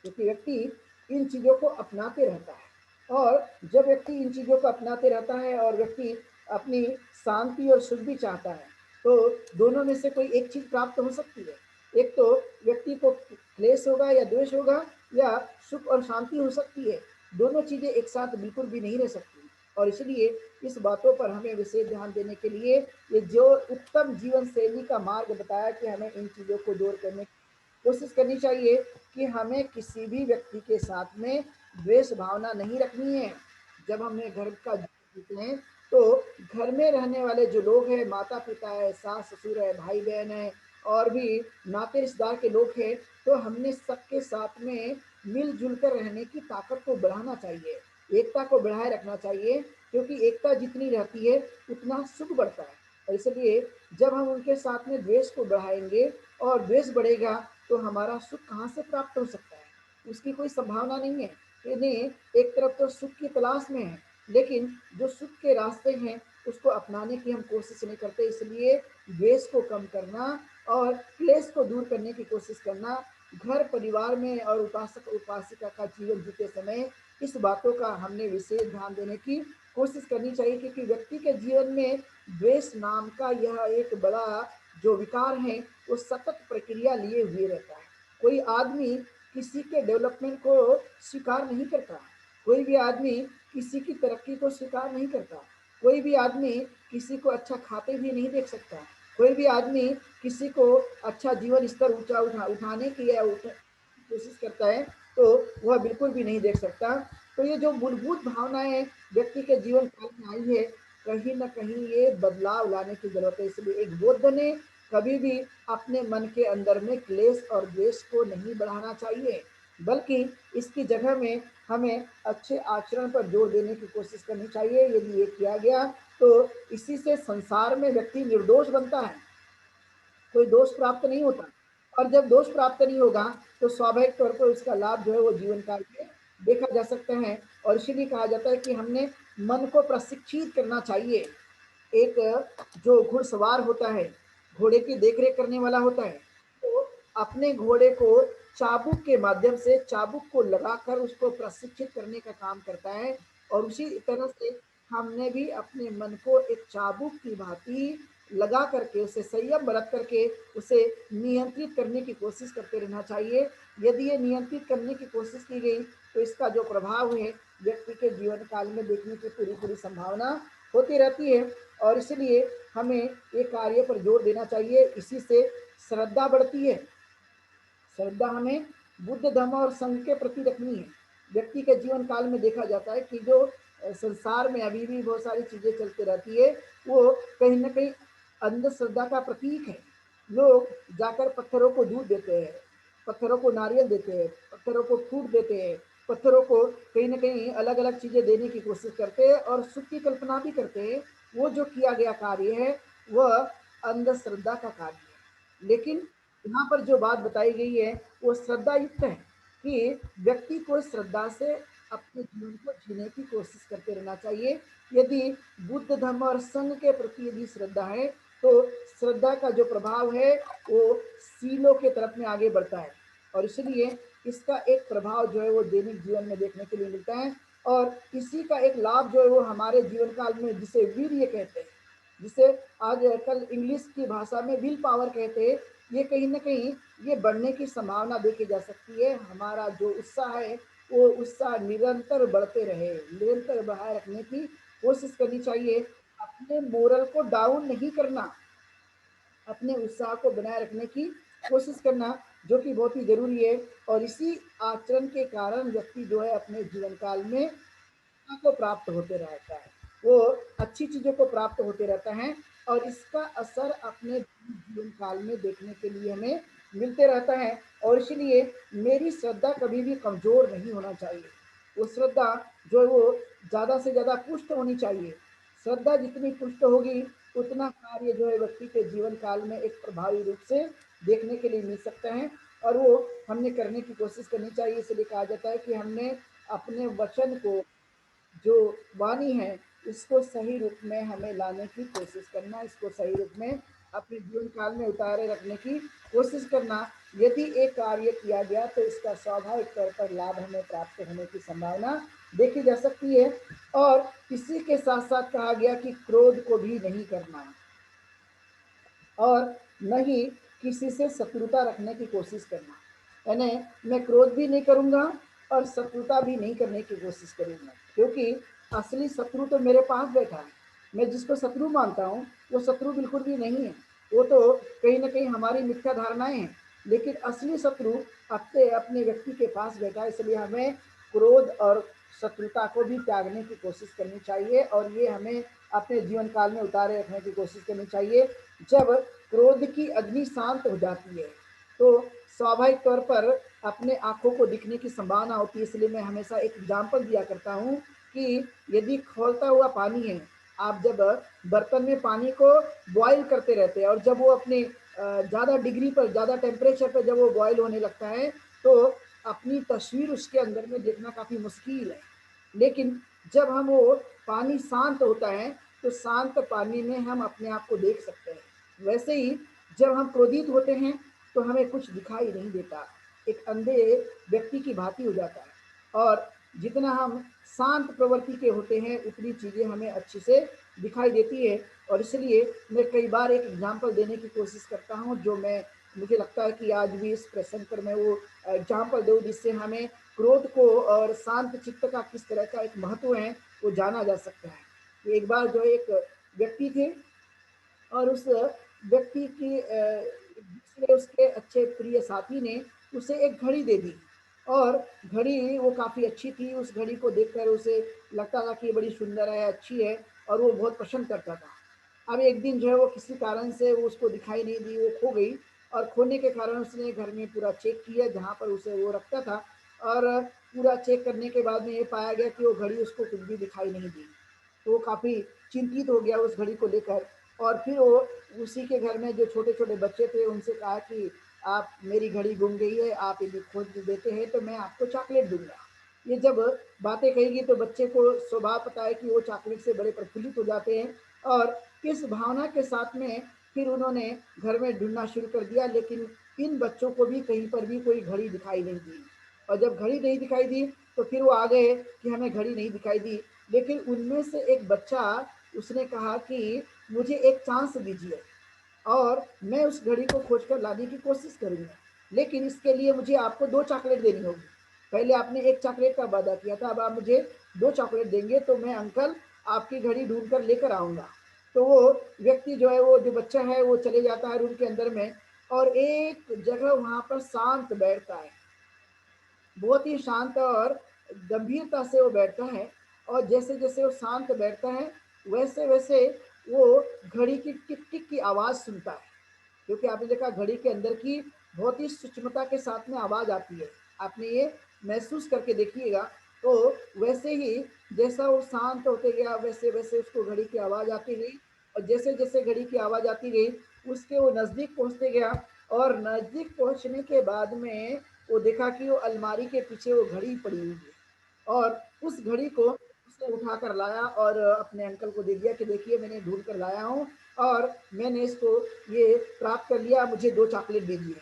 क्योंकि व्यक्ति इन चीज़ों को अपनाते रहता है और जब व्यक्ति इन चीज़ों को अपनाते रहता है और व्यक्ति अपनी शांति और सुख भी चाहता है, तो दोनों में से कोई एक चीज़ प्राप्त हो सकती है। एक तो व्यक्ति को क्लेश होगा या द्वेष होगा या सुख और शांति हो सकती है। दोनों चीज़ें एक साथ बिल्कुल भी नहीं रह सकती और इसलिए इस बातों पर हमें विशेष ध्यान देने के लिए ये जो उत्तम जीवन शैली का मार्ग बताया कि हमें इन चीज़ों को दूर करने कोशिश करनी चाहिए कि हमें किसी भी व्यक्ति के साथ में द्वेष भावना नहीं रखनी है। जब हमें घर का जीवन जीते हैं तो घर में रहने वाले जो लोग हैं, माता पिता है, सास ससुर है, भाई बहन है और भी नाते रिश्तेदार के लोग हैं, तो हमने सबके साथ में मिलजुल कर रहने की ताकत को बढ़ाना चाहिए, एकता को बढ़ाए रखना चाहिए, क्योंकि एकता जितनी रहती है उतना सुख बढ़ता है और इसलिए जब हम उनके साथ में द्वेष को बढ़ाएंगे और द्वेष बढ़ेगा तो हमारा सुख कहाँ से प्राप्त हो सकता है? उसकी कोई संभावना नहीं है। यानी एक तरफ तो सुख की तलाश में है, लेकिन जो सुख के रास्ते हैं उसको अपनाने की हम कोशिश नहीं करते, इसलिए द्वेष को कम करना और क्लेश को दूर करने की कोशिश करना, घर परिवार में और उपासक उपासिका का जीवन जीते समय इस बातों का हमने विशेष ध्यान देने की कोशिश करनी चाहिए, क्योंकि व्यक्ति के जीवन में द्वेष नाम का यह एक बड़ा जो विकार है वो सतत प्रक्रिया लिए हुए रहता है। कोई आदमी किसी के डेवलपमेंट को स्वीकार नहीं करता, कोई भी आदमी किसी की तरक्की को स्वीकार नहीं करता, कोई भी आदमी किसी को अच्छा खाते भी नहीं देख सकता, कोई भी आदमी किसी को अच्छा जीवन स्तर उठाने की या कोशिश करता है तो वह बिल्कुल भी नहीं देख सकता। तो ये जो मूलभूत भावनाएं व्यक्ति के जीवन काल में आई है, कहीं ना कहीं ये बदलाव लाने की जरूरत है। इसलिए एक बुद्ध ने कभी भी अपने मन के अंदर में क्लेश और द्वेष को नहीं बढ़ाना चाहिए, बल्कि इसकी जगह में हमें अच्छे आचरण पर जोर देने की कोशिश करनी चाहिए। यदि ये किया गया तो इसी से संसार में व्यक्ति निर्दोष बनता है, कोई दोष प्राप्त नहीं होता और जब दोष प्राप्त नहीं होगा तो स्वाभाविक तौर पर उसका लाभ जो है वो जीवन काल में देखा जा सकता है और इसीलिए कहा जाता है कि हमने मन को प्रशिक्षित करना चाहिए। एक जो घुड़सवार होता है, घोड़े की देखरेख करने वाला होता है, तो अपने घोड़े को चाबुक के माध्यम से चाबुक को लगाकर उसको प्रशिक्षित करने का काम करता है और उसी तरह से हमने भी अपने मन को एक चाबुक की भांति लगा करके उसे संयम बरत करके उसे नियंत्रित करने की कोशिश करते रहना चाहिए। यदि ये नियंत्रित करने की कोशिश की गई तो इसका जो प्रभाव है व्यक्ति के जीवन काल में देखने की पूरी पूरी संभावना होती रहती है और इसलिए हमें ये कार्य पर जोर देना चाहिए। इसी से श्रद्धा बढ़ती है, श्रद्धा हमें बुद्ध धर्म और संघ के प्रति रखनी है। व्यक्ति के जीवन काल में देखा जाता है कि जो संसार में अभी भी बहुत सारी चीजें चलती रहती है वो कहीं ना कहीं अंधश्रद्धा का प्रतीक है। लोग जाकर पत्थरों को दूध देते हैं, पत्थरों को नारियल देते हैं, पत्थरों को फ्रूट देते हैं, पत्थरों को कहीं न कहीं अलग-अलग चीज़ें देने की कोशिश करते हैं और सुख की कल्पना भी करते हैं। वो जो किया गया कार्य है, वह अंधश्रद्धा का कार्य है। लेकिन यहाँ पर जो बात बताई गई है, वो श्रद्धा युक्त है कि व्यक्ति को श्रद्धा से अपने जीवन को जीने की कोशिश करते रहना चाहिए। यदि बुद्ध धर्म और संघ के प्रति यदि श्रद्धा है, तो श्रद्धा का जो प्रभाव है वो सीलों के तरफ में आगे बढ़ता है और इसलिए इसका एक प्रभाव जो है वो दैनिक जीवन में देखने के लिए मिलता है और इसी का एक लाभ जो है वो हमारे जीवन काल में जिसे वीर्य कहते हैं, जिसे आज कल इंग्लिश की भाषा में विल पावर कहते हैं, ये कहीं ना कहीं ये बढ़ने की संभावना देखी जा सकती है। हमारा जो उत्साह है वो उत्साह निरंतर बढ़ते रहे, निरंतर बढ़ाए रखने की कोशिश करनी चाहिए। अपने मोरल को डाउन नहीं करना, अपने उत्साह को बनाए रखने की कोशिश करना, जो कि बहुत ही ज़रूरी है और इसी आचरण के कारण व्यक्ति जो है अपने जीवन काल में को प्राप्त होते रहता है, वो अच्छी चीज़ों को प्राप्त होते रहता है और इसका असर अपने जीवन काल में देखने के लिए हमें मिलते रहता है और इसलिए मेरी श्रद्धा कभी भी कमज़ोर नहीं होना चाहिए। वो श्रद्धा जो है वो ज़्यादा से ज़्यादा पुष्ट होनी चाहिए। श्रद्धा जितनी पुष्ट होगी, उतना कार्य जो है व्यक्ति के जीवन काल में एक प्रभावी रूप से देखने के लिए मिल सकता है और वो हमने करने की कोशिश करनी चाहिए। इसलिए कहा जाता है कि हमने अपने वचन को, जो वाणी है, इसको सही रूप में हमें लाने की कोशिश करना, इसको सही रूप में अपने जीवन काल में उतारे रखने की कोशिश करना। यदि एक कार्य किया गया तो इसका स्वाभाविक तौर पर लाभ हमें प्राप्त होने की संभावना देखी जा सकती है और इसी के साथ साथ कहा गया कि क्रोध को भी नहीं करना और न ही किसी से शत्रुता रखने की कोशिश करना। यानी मैं क्रोध भी नहीं करूँगा और शत्रुता भी नहीं करने की कोशिश करूँगा, क्योंकि असली शत्रु तो मेरे पास बैठा है। मैं जिसको शत्रु मानता हूँ, वो शत्रु बिल्कुल भी नहीं है। वो तो कहीं न कहीं हमारी मिथ्या धारणाएँ हैं, लेकिन असली शत्रु अपने अपने व्यक्ति के पास बैठा है। इसलिए हमें क्रोध और शत्रुता को भी त्यागने की कोशिश करनी चाहिए और ये हमें अपने जीवन काल में उतारे रखने की कोशिश करनी चाहिए। जब क्रोध की अग्नि शांत हो जाती है, तो स्वाभाविक तौर पर अपने आँखों को दिखने की संभावना होती है। इसलिए मैं हमेशा एक एग्ज़ाम्पल दिया करता हूँ कि यदि खौलता हुआ पानी है, आप जब बर्तन में पानी को बॉयल करते रहते हैं और जब वो अपने ज़्यादा डिग्री पर, ज़्यादा टेम्परेचर पर जब वो बॉयल होने लगता है, तो अपनी तस्वीर उसके अंदर में देखना काफ़ी मुश्किल है। लेकिन जब हम वो पानी शांत होता है, तो शांत पानी में हम अपने आप को देख सकते हैं। वैसे ही जब हम क्रोधित होते हैं, तो हमें कुछ दिखाई नहीं देता, एक अंधे व्यक्ति की भांति हो जाता है और जितना हम शांत प्रवृत्ति के होते हैं, उतनी चीज़ें हमें अच्छी से दिखाई देती है और इसलिए मैं कई बार एक एग्ज़ाम्पल देने की कोशिश करता हूँ, जो मैं मुझे लगता है कि आज भी इस प्रसंग पर मैं वो एग्ज़ाम्पल दूँ, जिससे हमें क्रोध को और शांत चित्त का किस तरह का एक महत्व है, वो जाना जा सकता है। एक बार जो एक व्यक्ति थे और उस व्यक्ति की दूसरे उसके अच्छे प्रिय साथी ने उसे एक घड़ी दे दी और घड़ी वो काफ़ी अच्छी थी। उस घड़ी को देखकर उसे लगता था कि ये बड़ी सुंदर है, अच्छी है और वो बहुत पसंद करता था। अब एक दिन जो है वो किसी कारण से वो उसको दिखाई नहीं दी, वो खो गई और खोने के कारण उसने घर में पूरा चेक किया जहाँ पर उसे वो रखता था और पूरा चेक करने के बाद में ये पाया गया कि वो घड़ी उसको कुछ भी दिखाई नहीं दी। तो वो काफ़ी चिंतित हो गया उस घड़ी को लेकर और फिर वो उसी के घर में जो छोटे-छोटे बच्चे थे उनसे कहा कि आप, मेरी घड़ी गुम गई है, आप यदि खोज देते हैं तो मैं आपको चॉकलेट दूँगा। ये जब बातें कहेगी तो बच्चे को स्वभाव पता है कि वो चॉकलेट से बड़े प्रफुल्लित हो जाते हैं और इस भावना के साथ में फिर उन्होंने घर में ढूँढना शुरू कर दिया, लेकिन इन बच्चों को भी कहीं पर भी कोई घड़ी दिखाई नहीं दी और जब घड़ी नहीं दिखाई दी तो फिर वो आ गए कि हमें घड़ी नहीं दिखाई दी। लेकिन उनमें से एक बच्चा, उसने कहा कि मुझे एक चांस दीजिए और मैं उस घड़ी को खोज कर लाने की कोशिश करूँगा, लेकिन इसके लिए मुझे आपको 2 चॉकलेट देनी होगी। पहले आपने 1 चॉकलेट का वादा किया था, अब आप मुझे 2 चॉकलेट देंगे तो मैं अंकल आपकी घड़ी ढूँढ कर लेकर आऊँगा। तो वो व्यक्ति जो है, वो जो बच्चा है, वो चले जाता है रूम के अंदर में और एक जगह वहाँ पर शांत बैठता है। बहुत ही शांत और गंभीरता से वो बैठता है और जैसे-जैसे वो शांत बैठता है, वैसे-वैसे वो घड़ी की टिक-टिक की आवाज़ सुनता है। क्योंकि आपने देखा घड़ी के अंदर की बहुत ही सूक्ष्मता के साथ में आवाज़ आती है। आपने ये महसूस करके देखिएगा, तो वैसे ही जैसा वो शांत होते गया, वैसे-वैसे उसको घड़ी की आवाज़ आती गई, और जैसे-जैसे घड़ी की आवाज़ आती गई, उसके वो नज़दीक पहुँचते गया, और नज़दीक पहुँचने के बाद में वो देखा कि वो अलमारी के पीछे वो घड़ी पड़ी हुई है, और उस घड़ी को उसने उठाकर लाया और अपने अंकल को दे दिया कि देखिए मैंने ढूँढ कर लाया हूँ, और मैंने इसको ये प्राप्त कर लिया, मुझे 2 चॉकलेट दीजिए।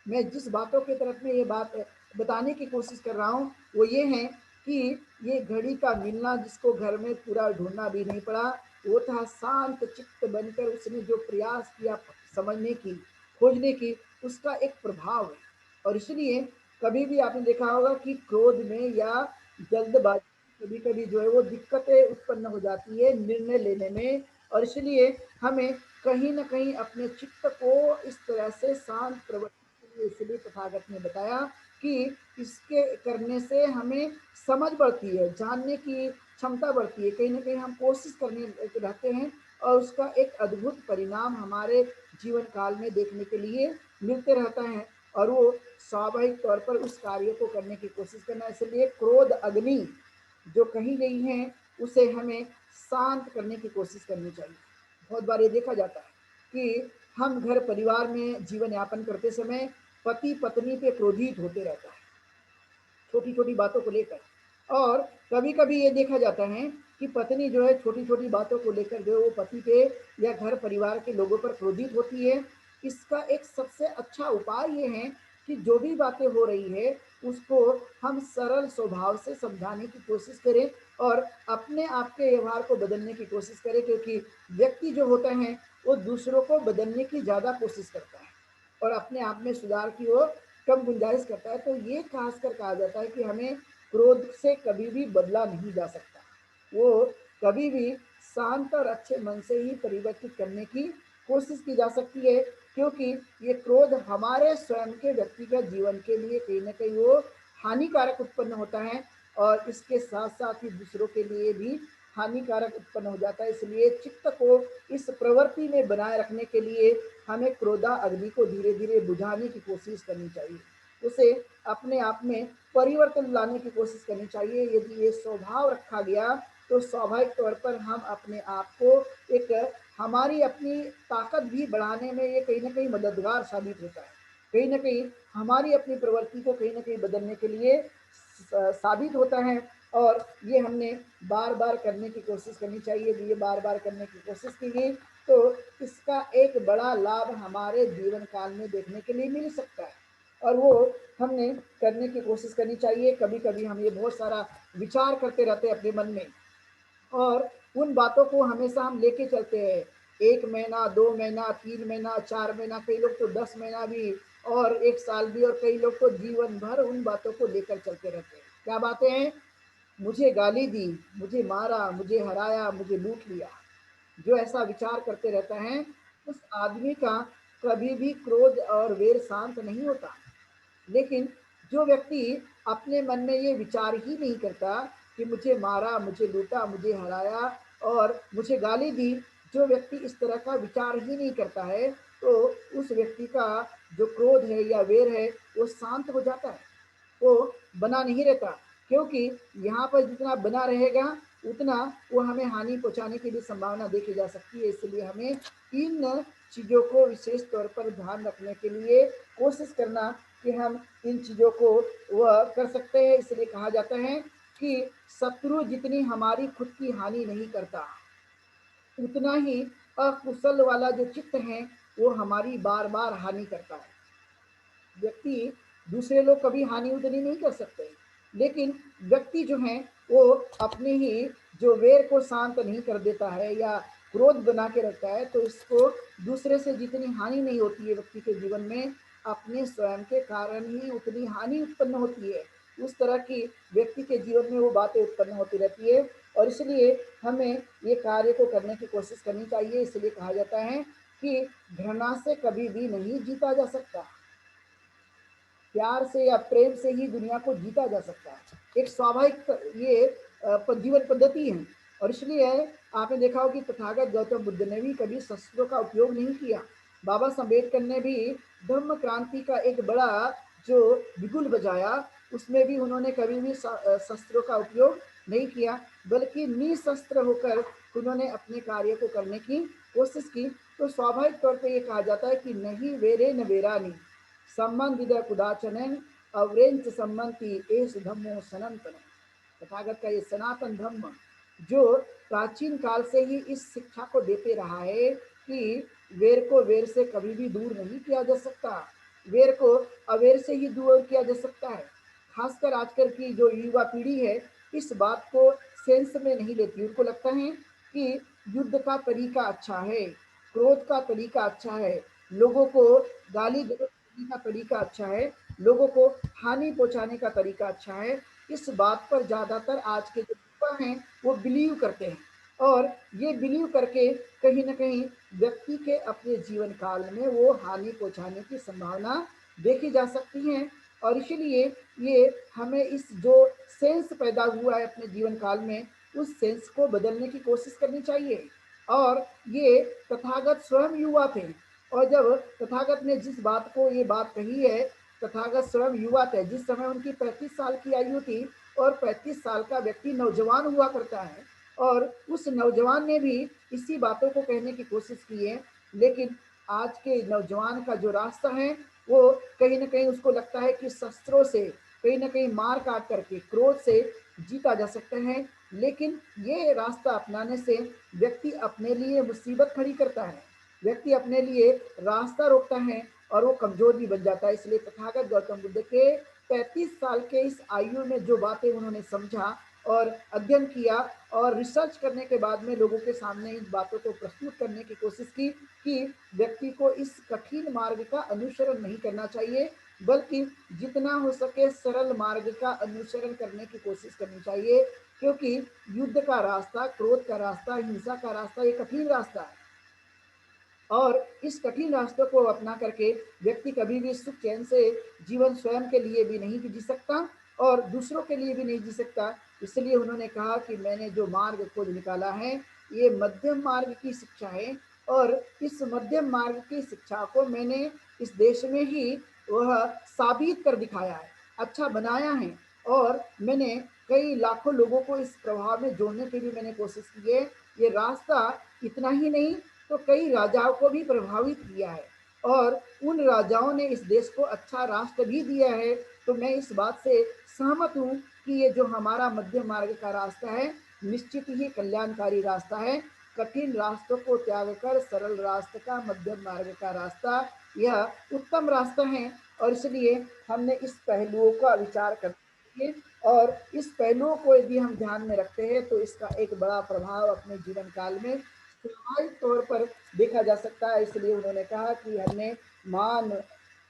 मैं जिस बातों की तरफ में ये बात बताने की कोशिश कर रहा हूँ, वो ये है कि ये घड़ी का मिलना जिसको घर में पूरा ढूँढना भी नहीं पड़ा, वो था शांत चित्त बनकर उसने जो प्रयास किया समझने की, खोजने की, उसका एक प्रभाव है। और इसलिए कभी भी आपने देखा होगा कि क्रोध में या जल्दबाज़ी कभी-कभी जो है वो दिक्कतें उत्पन्न हो जाती है निर्णय लेने में, और इसलिए हमें कहीं न कहीं अपने चित्त को इस तरह से शांत प्रवृत्ति के लिए इसलिए तथागत ने बताया कि इसके करने से हमें समझ बढ़ती है, जानने की क्षमता बढ़ती है। कहीं न कहीं हम कोशिश करने रहते हैं, और उसका एक अद्भुत परिणाम हमारे जीवन काल में देखने के लिए मिलते रहता है, और वो स्वाभाविक तौर पर उस कार्य को करने की कोशिश करना। इसलिए क्रोध अग्नि जो कही गई हैं, उसे हमें शांत करने की कोशिश करनी चाहिए। बहुत बार ये देखा जाता है कि हम घर परिवार में जीवन यापन करते समय पति पत्नी पे क्रोधित होते रहता है, छोटी-छोटी बातों को लेकर। और कभी-कभी ये देखा जाता है कि पत्नी जो है छोटी-छोटी बातों को लेकर जो है वो पति पे या घर परिवार के लोगों पर क्रोधित होती है। इसका एक सबसे अच्छा उपाय ये है कि जो भी बातें हो रही है, उसको हम सरल स्वभाव से समझाने की कोशिश करें, और अपने आप के व्यवहार को बदलने की कोशिश करें, क्योंकि व्यक्ति जो होता है, वो दूसरों को बदलने की ज़्यादा कोशिश करता है, और अपने आप में सुधार की ओर कम गुंजाइश करता है। तो ये खासकर कहा जाता है कि हमें क्रोध से कभी भी बदला नहीं जा सकता, वो कभी भी शांत और अच्छे मन से ही परिवर्तित करने की कोशिश की जा सकती है, क्योंकि ये क्रोध हमारे स्वयं के व्यक्तिगत जीवन के लिए कहीं न कहीं वो हानिकारक उत्पन्न होता है, और इसके साथ-साथ ही दूसरों के लिए भी हानिकारक उत्पन्न हो जाता है। इसलिए चित्त को इस प्रवृत्ति में बनाए रखने के लिए हमें क्रोधा अग्नि को धीरे-धीरे बुझाने की कोशिश करनी चाहिए। उसे अपने आप में परिवर्तन लाने की कोशिश करनी चाहिए। यदि ये स्वभाव रखा गया, तो स्वाभाविक तौर पर हम अपने आप को एक हमारी अपनी ताकत भी बढ़ाने में ये कहीं न कहीं मददगार साबित होता है। कहीं न कहीं हमारी अपनी प्रवृत्ति को कहीं न कहीं बदलने के लिए साबित होता है, और ये हमने बार-बार करने की कोशिश करनी चाहिए। यदि ये बार-बार करने की कोशिश की गई, तो इसका एक बड़ा लाभ हमारे जीवन काल में देखने के लिए मिल सकता है, और वो हमने करने की कोशिश करनी चाहिए। कभी-कभी हम ये बहुत सारा विचार करते रहते हैं अपने मन में, और उन बातों को हमेशा हम लेके चलते हैं। 1 महीना, 2 महीना, 3 महीना, 4 महीना, कई लोग तो 10 महीना भी, और 1 साल भी, और कई लोग तो जीवन भर उन बातों को लेकर चलते रहते हैं। क्या बातें हैं? मुझे गाली दी, मुझे मारा, मुझे हराया, मुझे लूट लिया। जो ऐसा विचार करते रहता है, उस आदमी का कभी भी क्रोध और वेर शांत नहीं होता। लेकिन जो व्यक्ति अपने मन में ये विचार ही नहीं करता कि मुझे मारा, मुझे लूटा, मुझे हराया और मुझे गाली दी, जो व्यक्ति इस तरह का विचार ही नहीं करता है, तो उस व्यक्ति का जो क्रोध है या वेर है, वो शांत हो जाता है, वो बना नहीं रहता। क्योंकि यहाँ पर जितना बना रहेगा, उतना वो हमें हानि पहुँचाने की भी संभावना देखी जा सकती है। इसलिए हमें इन चीज़ों को विशेष तौर पर ध्यान रखने के लिए कोशिश करना कि हम इन चीज़ों को वह कर सकते हैं। इसलिए कहा जाता है कि शत्रु जितनी हमारी खुद की हानि नहीं करता, उतना ही अकुशल वाला जो चित्त है, वो हमारी बार-बार हानि करता है। व्यक्ति दूसरे लोग कभी हानि उतनी नहीं कर सकते, लेकिन व्यक्ति जो है वो अपने ही जो वेर को शांत नहीं कर देता है या क्रोध बना के रखता है, तो इसको दूसरे से जितनी हानि नहीं होती है व्यक्ति के जीवन में, अपने स्वयं के कारण ही उतनी हानि उत्पन्न होती है। उस तरह की व्यक्ति के जीवन में वो बातें उत्पन्न होती रहती है, और इसलिए हमें ये कार्य को करने की कोशिश करनी चाहिए। इसलिए कहा जाता है कि घृणा से कभी भी नहीं जीता जा सकता, प्यार से या प्रेम से ही दुनिया को जीता जा सकता है। एक स्वाभाविक ये जीवन पद्धति है, और इसलिए आपने देखा हो कि तथागत गौतम बुद्ध ने भी कभी शस्त्रों का उपयोग नहीं किया। बाबा साहब अम्बेडकर ने भी धम्म क्रांति का एक बड़ा जो बिगुल बजाया, उसमें भी उन्होंने कभी भी शस्त्रों का उपयोग नहीं किया, बल्कि निशस्त्र होकर उन्होंने अपने कार्य को करने की कोशिश की। तो स्वाभाविक तौर पे ये कहा जाता है कि नहीं वेरे न वेरानी संबंधित कुदाचन अवरेंच संबंधी एस धम्मो सनातन। तथागत का ये सनातन धम्म जो प्राचीन काल से ही इस शिक्षा को देते रहा है कि वेर को वेर से कभी भी दूर नहीं किया जा सकता, वेर को अवेर से ही दूर किया जा सकता है। खासकर आजकल की जो युवा पीढ़ी है इस बात को सेंस में नहीं लेती, उनको लगता है कि युद्ध का तरीका अच्छा है, क्रोध का तरीका अच्छा है, लोगों को गाली गलौज करने का तरीका अच्छा है, लोगों को हानि पहुंचाने का तरीका अच्छा है। इस बात पर ज़्यादातर आज के जो युवा हैं वो बिलीव करते हैं, और ये बिलीव करके कहीं ना कहीं व्यक्ति के अपने जीवन काल में वो हानि पहुंचाने की संभावना देखी जा सकती है। और इसीलिए ये हमें इस जो सेंस पैदा हुआ है अपने जीवन काल में, उस सेंस को बदलने की कोशिश करनी चाहिए। और ये तथागत स्वयं युवा थे, और जब तथागत ने जिस बात को ये बात कही है, तथागत स्वयं युवा थे, जिस समय उनकी 35 साल की आयु थी, और 35 साल का व्यक्ति नौजवान हुआ करता है, और उस नौजवान ने भी इसी बातों को कहने की कोशिश की है। लेकिन आज के नौजवान का जो रास्ता है वो कहीं ना कहीं उसको लगता है कि शस्त्रों से कहीं ना कहीं मार काट करके क्रोध से जीता जा सकता है। लेकिन ये रास्ता अपनाने से व्यक्ति अपने लिए मुसीबत खड़ी करता है, व्यक्ति अपने लिए रास्ता रोकता है, और वो कमजोर भी बन जाता है। इसलिए तथागत गौतम बुद्ध के 35 साल के इस आयु में जो बातें उन्होंने समझा और अध्ययन किया और रिसर्च करने के बाद में लोगों के सामने इन बातों को प्रस्तुत करने की कोशिश की कि व्यक्ति को इस कठिन मार्ग का अनुसरण नहीं करना चाहिए, बल्कि जितना हो सके सरल मार्ग का अनुसरण करने की कोशिश करनी चाहिए। क्योंकि युद्ध का रास्ता, क्रोध का रास्ता, हिंसा का रास्ता ये कठिन रास्ता है, और इस कठिन रास्तों को अपना करके व्यक्ति कभी भी सुख चैन से जीवन स्वयं के लिए भी नहीं जी सकता और दूसरों के लिए भी नहीं जी सकता। इसलिए उन्होंने कहा कि मैंने जो मार्ग खोज निकाला है ये मध्यम मार्ग की शिक्षा है, और इस मध्यम मार्ग की शिक्षा को मैंने इस देश में ही वह साबित कर दिखाया है, अच्छा बनाया है, और मैंने कई लाखों लोगों को इस प्रभाव में जोड़ने की भी मैंने कोशिश की है। ये रास्ता इतना ही नहीं तो कई राजाओं को भी प्रभावित किया है, और उन राजाओं ने इस देश को अच्छा राष्ट्र भी दिया है। तो मैं इस बात से सहमत हूँ कि ये जो हमारा मध्य मार्ग का रास्ता है निश्चित ही कल्याणकारी रास्ता है। कठिन रास्तों को त्याग कर सरल रास्ते का मध्यम मार्ग का रास्ता यह उत्तम रास्ता है, और इसलिए हमने इस पहलुओं का विचार करना चाहिए। और इस पहलुओं को यदि हम ध्यान में रखते हैं तो इसका एक बड़ा प्रभाव अपने जीवन काल में स्वाभाविक तौर पर देखा जा सकता है। इसलिए उन्होंने कहा कि हमने मान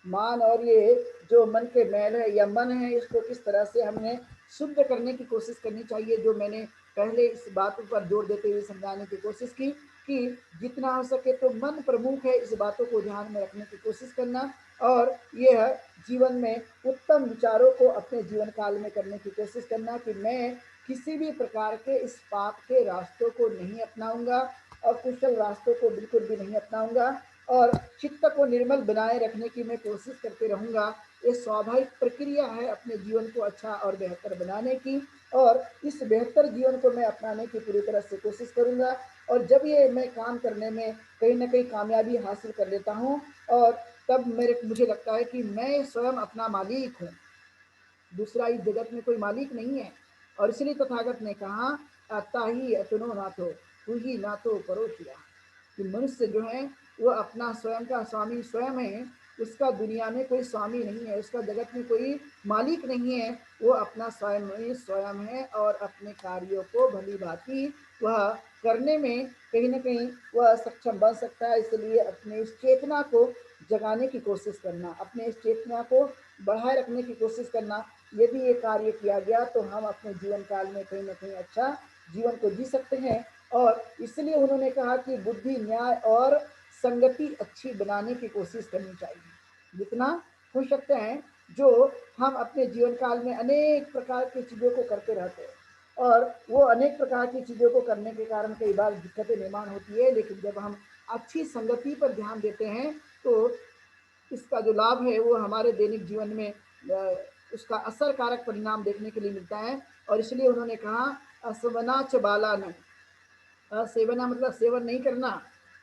मान और ये जो मन के मैल है या मन है इसको किस तरह से हमने शुद्ध करने की कोशिश करनी चाहिए, जो मैंने पहले इस बात पर जोर देते हुए समझाने की कोशिश की कि जितना हो सके तो मन प्रमुख है, इस बातों को ध्यान में रखने की कोशिश करना, और यह जीवन में उत्तम विचारों को अपने जीवन काल में करने की कोशिश करना कि मैं किसी भी प्रकार के इस पाप के रास्तों को नहीं अपनाऊंगा और कुशल रास्तों को बिल्कुल भी नहीं अपनाऊंगा, और चित्त को निर्मल बनाए रखने की मैं कोशिश करते रहूंगा। ये स्वाभाविक प्रक्रिया है अपने जीवन को अच्छा और बेहतर बनाने की, और इस बेहतर जीवन को मैं अपनाने की पूरी तरह से कोशिश करूंगा। और जब ये मैं काम करने में कहीं ना कहीं कामयाबी हासिल कर लेता हूँ, और तब मुझे लगता है कि मैं स्वयं अपना मालिक हूँ, दूसरा इस जगत में कोई मालिक नहीं है। और इसलिए तथागत ने कहा अता ही अतनो नाथो, तू ही नाथो परोसिया, कि मनुष्य जो है वो अपना स्वयं का स्वामी स्वयं है, उसका दुनिया में कोई स्वामी नहीं है, उसका जगत में कोई मालिक नहीं है, वो अपना स्वयं ही स्वयं है, और अपने कार्यों को भली भांति वह करने में कहीं ना कहीं वह सक्षम बन सकता है। इसलिए अपने इस चेतना को जगाने की कोशिश करना, अपने इस चेतना को बढ़ाए रखने की कोशिश करना, यदि ये कार्य किया गया तो हम अपने जीवन काल में कहीं ना कहीं अच्छा जीवन को जी सकते हैं। और इसलिए उन्होंने कहा कि बुद्धि न्याय और संगति अच्छी बनाने की कोशिश करनी चाहिए जितना हो सकते हैं। जो हम अपने जीवन काल में अनेक प्रकार की चीज़ों को करते रहते हैं, और वो अनेक प्रकार की चीज़ों को करने के कारण कई बार दिक्कतें निर्माण होती है, लेकिन जब हम अच्छी संगति पर ध्यान देते हैं तो इसका जो लाभ है वो हमारे दैनिक जीवन में उसका असरकारक परिणाम देखने के लिए मिलता है। और इसलिए उन्होंने कहा असवना च बालानंग, असेवना मतलब सेवन नहीं करना,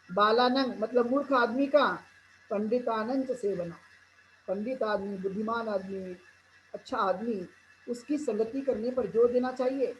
बालानंग मतलब मूर्ख आदमी का, पंडितानंद सेवना, पंडित आदमी, बुद्धिमान आदमी, अच्छा आदमी, उसकी संगति करने पर जोर देना चाहिए।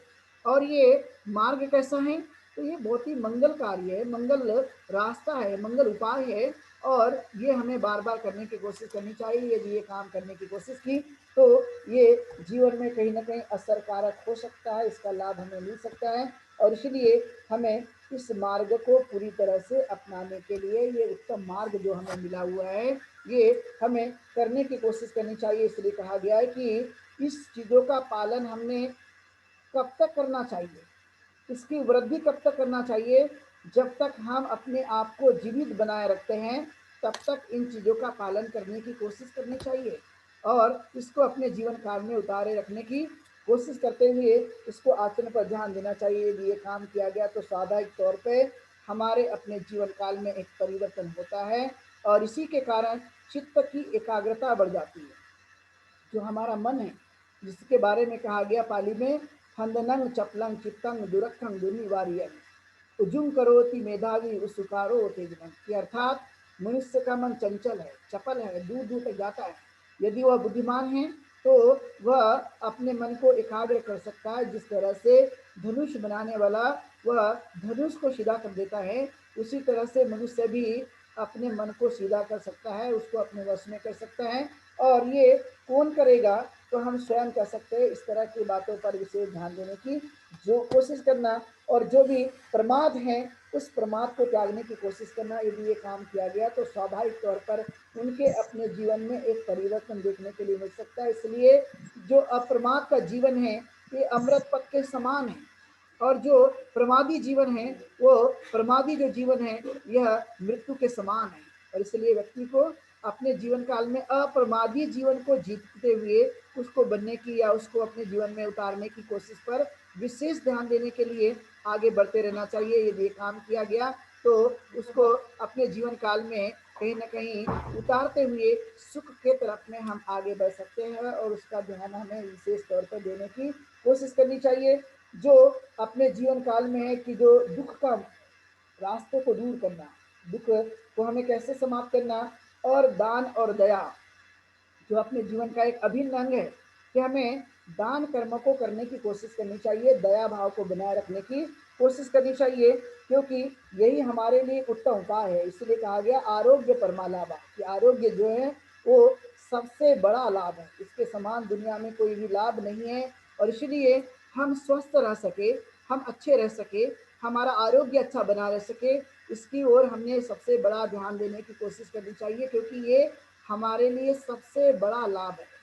और ये मार्ग कैसा है, तो ये बहुत ही मंगल कार्य है, मंगल रास्ता है, मंगल उपाय है। और ये हमें बार बार करने की कोशिश करनी चाहिए। यदि ये काम करने की कोशिश की तो ये जीवन में कहीं ना कहीं असरकारक हो सकता है, इसका लाभ हमें मिल सकता है। और इसलिए हमें इस मार्ग को पूरी तरह से अपनाने के लिए, ये उत्तम मार्ग जो हमें मिला हुआ है, ये हमें करने की कोशिश करनी चाहिए। इसलिए कहा गया है कि इस चीज़ों का पालन हमने कब तक करना चाहिए, इसकी वृद्धि कब तक करना चाहिए, जब तक हम अपने आप को जीवित बनाए रखते हैं तब तक इन चीज़ों का पालन करने की कोशिश करनी चाहिए और इसको अपने जीवन काल में उतारे रखने की कोशिश करते हुए इसको आचरण पर ध्यान देना चाहिए। यदि ये काम किया गया तो स्वाभाविक तौर पे हमारे अपने जीवन काल में एक परिवर्तन होता है और इसी के कारण चित्त की एकाग्रता बढ़ जाती है। जो हमारा मन है, जिसके बारे में कहा गया पाली में, हंदनंग चपलंग चित्तंग दुरखंग दुर्निवार्यंग उजुम करोति मेधावी उसुकारो तेजनंग, कि अर्थात मनुष्य का मन चंचल है, चपल है, दूर दूर तक जाता है। यदि वह बुद्धिमान है तो वह अपने मन को एकाग्र कर सकता है। जिस तरह से धनुष बनाने वाला वह धनुष को सीधा कर देता है, उसी तरह से मनुष्य भी अपने मन को सीधा कर सकता है, उसको अपने वश में कर सकता है। और ये कौन करेगा, तो हम स्वयं कर सकते हैं। इस तरह की बातों पर विशेष ध्यान देने की जो कोशिश करना और जो भी प्रमाद है उस प्रमाद को त्यागने की कोशिश करना। यदि ये काम किया गया तो स्वाभाविक तौर पर उनके अपने जीवन में एक परिवर्तन देखने के लिए मिल सकता है। इसलिए जो अप्रमाद का जीवन है ये अमृत पथ के समान है और जो प्रमादी जीवन है वो प्रमादी जो जीवन है यह मृत्यु के समान है। और इसलिए व्यक्ति को अपने जीवन काल में अप्रमादी जीवन को जीतते हुए उसको बनने की या उसको अपने जीवन में उतारने की कोशिश पर विशेष ध्यान देने के लिए आगे बढ़ते रहना चाहिए। यदि काम किया गया तो उसको अपने जीवन काल में कहीं ना कहीं उतारते हुए सुख के तरफ में हम आगे बढ़ सकते हैं और उसका ध्यान हमें विशेष तौर पर देने की कोशिश करनी चाहिए। जो अपने जीवन काल में है कि जो दुख का रास्तों को दूर करना, दुख को हमें कैसे समाप्त करना, और दान और दया जो अपने जीवन का एक अभिन्न अंग है कि हमें दान कर्म को करने की कोशिश करनी चाहिए, दया भाव को बनाए रखने की कोशिश करनी चाहिए, क्योंकि यही हमारे लिए उत्तम उपाय है। इसलिए कहा गया आरोग्य परमालाभा, कि आरोग्य जो है वो सबसे बड़ा लाभ है, इसके समान दुनिया में कोई भी लाभ नहीं है। और इसलिए हम स्वस्थ रह सके, हम अच्छे रह सके, हमारा आरोग्य अच्छा बना रह सके, इसकी ओर हमने सबसे बड़ा ध्यान देने की कोशिश करनी चाहिए, क्योंकि ये हमारे लिए सबसे बड़ा लाभ है।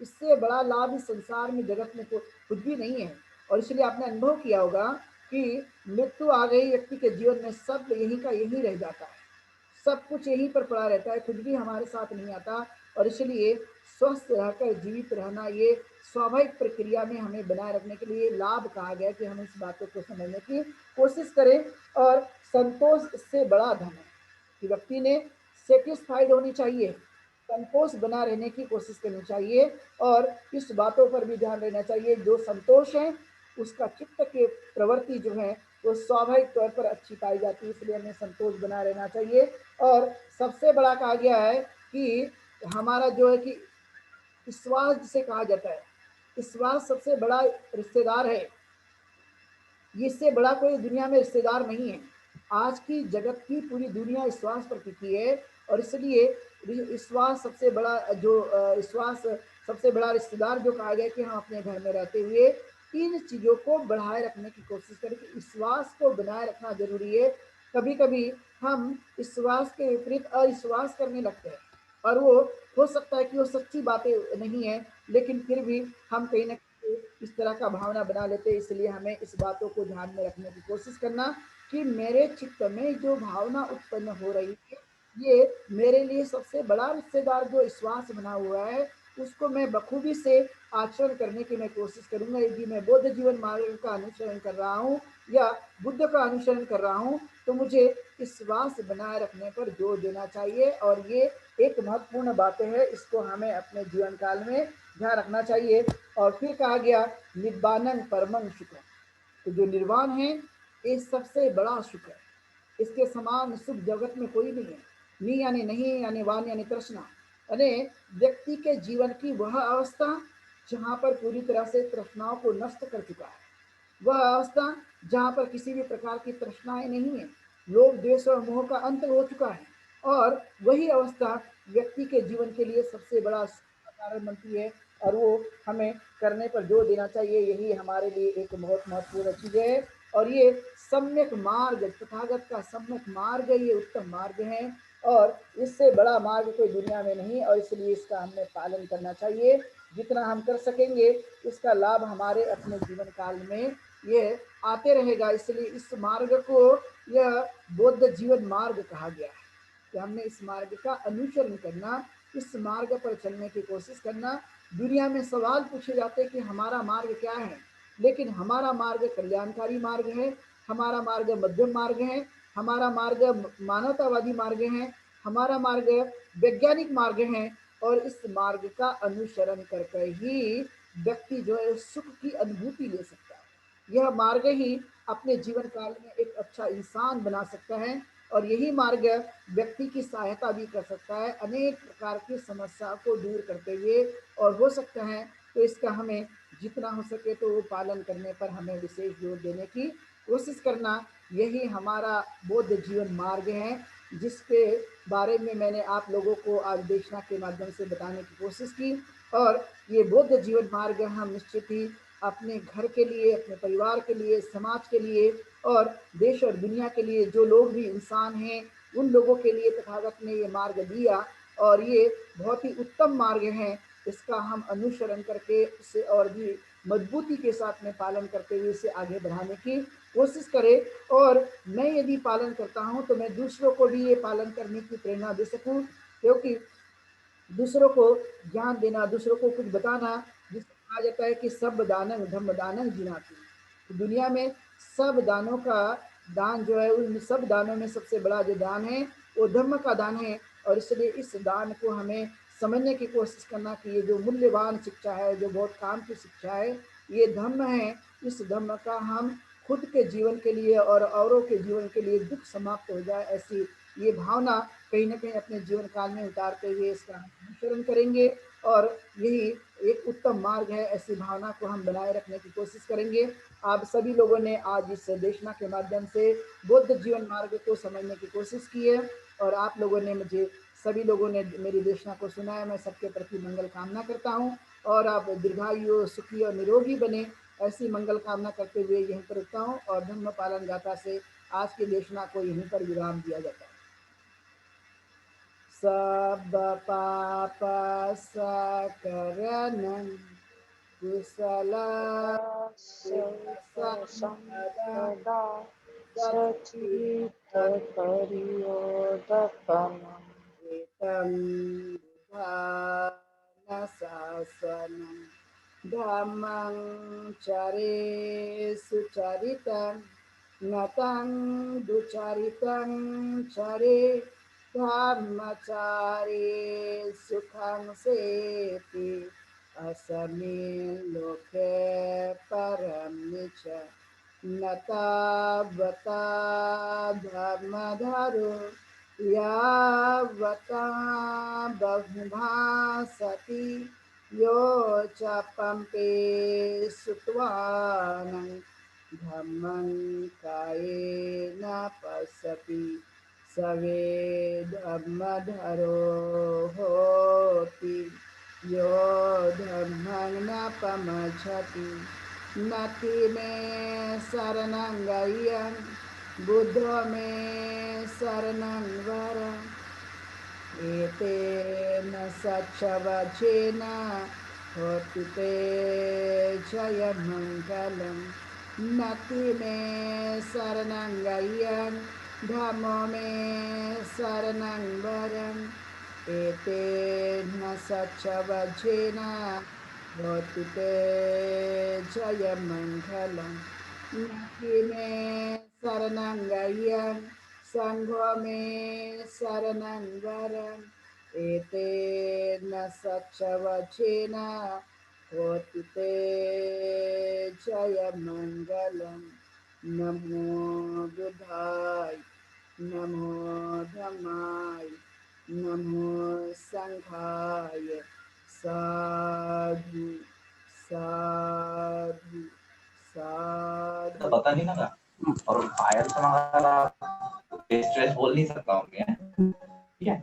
इससे बड़ा लाभ इस संसार में जगत में कुछ भी नहीं है। और इसलिए आपने अनुभव किया होगा कि मृत्यु आ गई व्यक्ति के जीवन में, सब यहीं का यहीं रह जाता है, सब कुछ यहीं पर पड़ा रहता है, कुछ भी हमारे साथ नहीं आता। और इसलिए स्वस्थ रहकर जीवित रहना ये स्वाभाविक प्रक्रिया में हमें बनाए रखने के लिए लाभ कहा गया कि हम इस बातों को समझने की कोशिश करें। और संतोष इससे बड़ा धन है कि व्यक्ति ने सेटिस्फाइड होनी चाहिए, संतोष बना रहने की कोशिश करनी चाहिए और इस बातों पर भी ध्यान देना चाहिए। जो संतोष है उसका चित्त के प्रवृत्ति जो है वो स्वाभाविक तौर पर अच्छी पाई जाती है, इसलिए हमें संतोष बना रहना चाहिए। और सबसे बड़ा कहा गया है कि हमारा जो है कि विश्वास जिसे कहा जाता है, विश्वास सबसे बड़ा रिश्तेदार है, इससे बड़ा कोई दुनिया में रिश्तेदार नहीं है। आज की जगत की पूरी दुनिया विश्वास पर टिकी है और इसलिए विश्वास सबसे बड़ा जो विश्वास सबसे बड़ा रिश्तेदार जो कहा गया कि हम अपने घर में रहते हुए इन चीज़ों को बढ़ाए रखने की कोशिश करें कि विश्वास को बनाए रखना जरूरी है। कभी कभी हम विश्वास के विपरीत अविश्वास करने लगते हैं और वो हो सकता है कि वो सच्ची बातें नहीं है, लेकिन फिर भी हम कहीं ना इस तरह का भावना बना लेते हैं। इसलिए हमें इस बातों को ध्यान में रखने की कोशिश करना कि मेरे चित्त में जो भावना उत्पन्न हो रही है ये मेरे लिए सबसे बड़ा रिश्तेदार जो विश्वास बना हुआ है उसको मैं बखूबी से आचरण करने की मैं कोशिश करूँगा। यदि मैं बौद्ध जीवन मार्ग का अनुसरण कर रहा हूँ या बुद्ध का अनुसरण कर रहा हूँ, तो मुझे इस श्वास बनाए रखने पर जोर देना चाहिए और ये एक महत्वपूर्ण बातें है, इसको हमें अपने जीवन काल में ध्यान रखना चाहिए। और फिर कहा गया निब्बानंग परमं सुखम, तो जो निर्वाण है ये सबसे बड़ा सुख है, इसके समान सुख जगत में कोई नहीं है। नी यानी नहीं, यानी वान यानी तृष्णा, यानी व्यक्ति के जीवन की वह अवस्था जहाँ पर पूरी तरह से तृष्णाओं को नष्ट कर चुका है, वह अवस्था जहाँ पर किसी भी प्रकार की तृष्णाएं नहीं है, लोभ द्वेष और मोह का अंत हो चुका है, और वही अवस्था व्यक्ति के जीवन के लिए सबसे बड़ा कारण बनती है। और वो हमें करने पर जोर देना चाहिए, यही हमारे लिए एक बहुत महत्वपूर्ण चीज है। और ये सम्यक मार्ग, तथागत का सम्यक मार्ग, ये उत्तम मार्ग है और इससे बड़ा मार्ग कोई दुनिया में नहीं, और इसलिए इसका हमें पालन करना चाहिए। जितना हम कर सकेंगे इसका लाभ हमारे अपने जीवन काल में ये आते रहेगा। इसलिए इस मार्ग को यह बौद्ध जीवन मार्ग कहा गया है कि हमने इस मार्ग का अनुसरण करना, इस मार्ग पर चलने की कोशिश करना। दुनिया में सवाल पूछे जाते हैं कि हमारा मार्ग क्या है, लेकिन हमारा मार्ग कल्याणकारी मार्ग है, हमारा मार्ग मध्यम मार्ग है, हमारा मार्ग मानवतावादी मार्ग है, हमारा मार्ग वैज्ञानिक मार्ग है। और इस मार्ग का अनुसरण करके ही व्यक्ति जो है सुख की अनुभूति ले सकता है। यह मार्ग ही अपने जीवन काल में एक अच्छा इंसान बना सकता है, और यही मार्ग व्यक्ति की सहायता भी कर सकता है अनेक प्रकार की समस्या को दूर करते हुए। और हो सकता है तो इसका हमें जितना हो सके तो वो पालन करने पर हमें विशेष जोर देने की कोशिश करना, यही हमारा बौद्ध जीवन मार्ग है, जिसके बारे में मैंने आप लोगों को आज देशना के माध्यम से बताने की कोशिश की। और ये बौद्ध जीवन मार्ग हम निश्चित ही अपने घर के लिए, अपने परिवार के लिए, समाज के लिए और देश और दुनिया के लिए, जो लोग भी इंसान हैं उन लोगों के लिए तथागत ने ये मार्ग दिया, और ये बहुत ही उत्तम मार्ग है। इसका हम अनुसरण करके इसे और भी मजबूती के साथ में पालन करते हुए इसे आगे बढ़ाने की कोशिश करें। और मैं यदि पालन करता हूँ तो मैं दूसरों को भी ये पालन करने की प्रेरणा दे सकूँ, क्योंकि दूसरों को ज्ञान देना, दूसरों को कुछ बताना, जिसको कहा जाता है कि सब दानंग धम्म दानंग जिनाति, तो दुनिया में सब दानों का दान जो है, उन सब दानों में सबसे बड़ा जो दान है वो धर्म का दान है। और इसलिए इस दान को हमें समझने की कोशिश करना कि ये जो मूल्यवान शिक्षा है, जो बहुत काम की शिक्षा है, ये धर्म है। इस धर्म का हम खुद के जीवन के लिए और औरों के जीवन के लिए दुख समाप्त हो जाए, ऐसी ये भावना कहीं ना कहीं अपने जीवन काल में उतारते हुए इसका अनुसरण करेंगे। और यही एक उत्तम मार्ग है, ऐसी भावना को हम बनाए रखने की कोशिश करेंगे। आप सभी लोगों ने आज इस देशना के माध्यम से बौद्ध जीवन मार्ग को समझने की कोशिश की है, और आप लोगों ने मुझे, सभी लोगों ने मेरी देशना को सुना है। मैं सबके प्रति मंगल कामना करता हूँ, और आप दीर्घायु, सुखी और निरोगी बने, ऐसी मंगल कामना करते हुए यहीं पर रुकता हूँ। और धर्म पालन गाथा से आज की देशना को यहीं पर विराम दिया जाता है। सब पाप सकरनं कुशल संपदा संपदा सचित सच्चिदानंद परियोदपनम् एतं बुधान शासनं धम्मं चरे सुचरितं नतं दुचरितं चरे धर्मचारे सुखं सेति अस्मिन् लोके परं च न तावता धर्मधरो यावता बहुभासति यो च पम्पे सुत्वानं धम्मं कायेन पश्यति सवेदमधरो होति यो धम्मं न पमच्छति। नति में शरणं गय्यं बुद्धो में शरणं वरम् एतेन सच्चवचेन होतु ते जयमङ्गलम्। नति में शरणं गय्यं धम्मो में शरणं वरम् एतेन सच्चवचेन भवतु ते जयमङ्गलम् नमि मे शरणं गय्यं संघो मे शरणं वरम् एतेन सच्चवचेन भवतु ते जयमङ्गलम् नमो बुद्धाय नमो धम्माय नमो संघाय साधु साधु तो साधु। पता नहीं लगा और पायल तो स्ट्रेस बोल नहीं सकता हूँ मैं।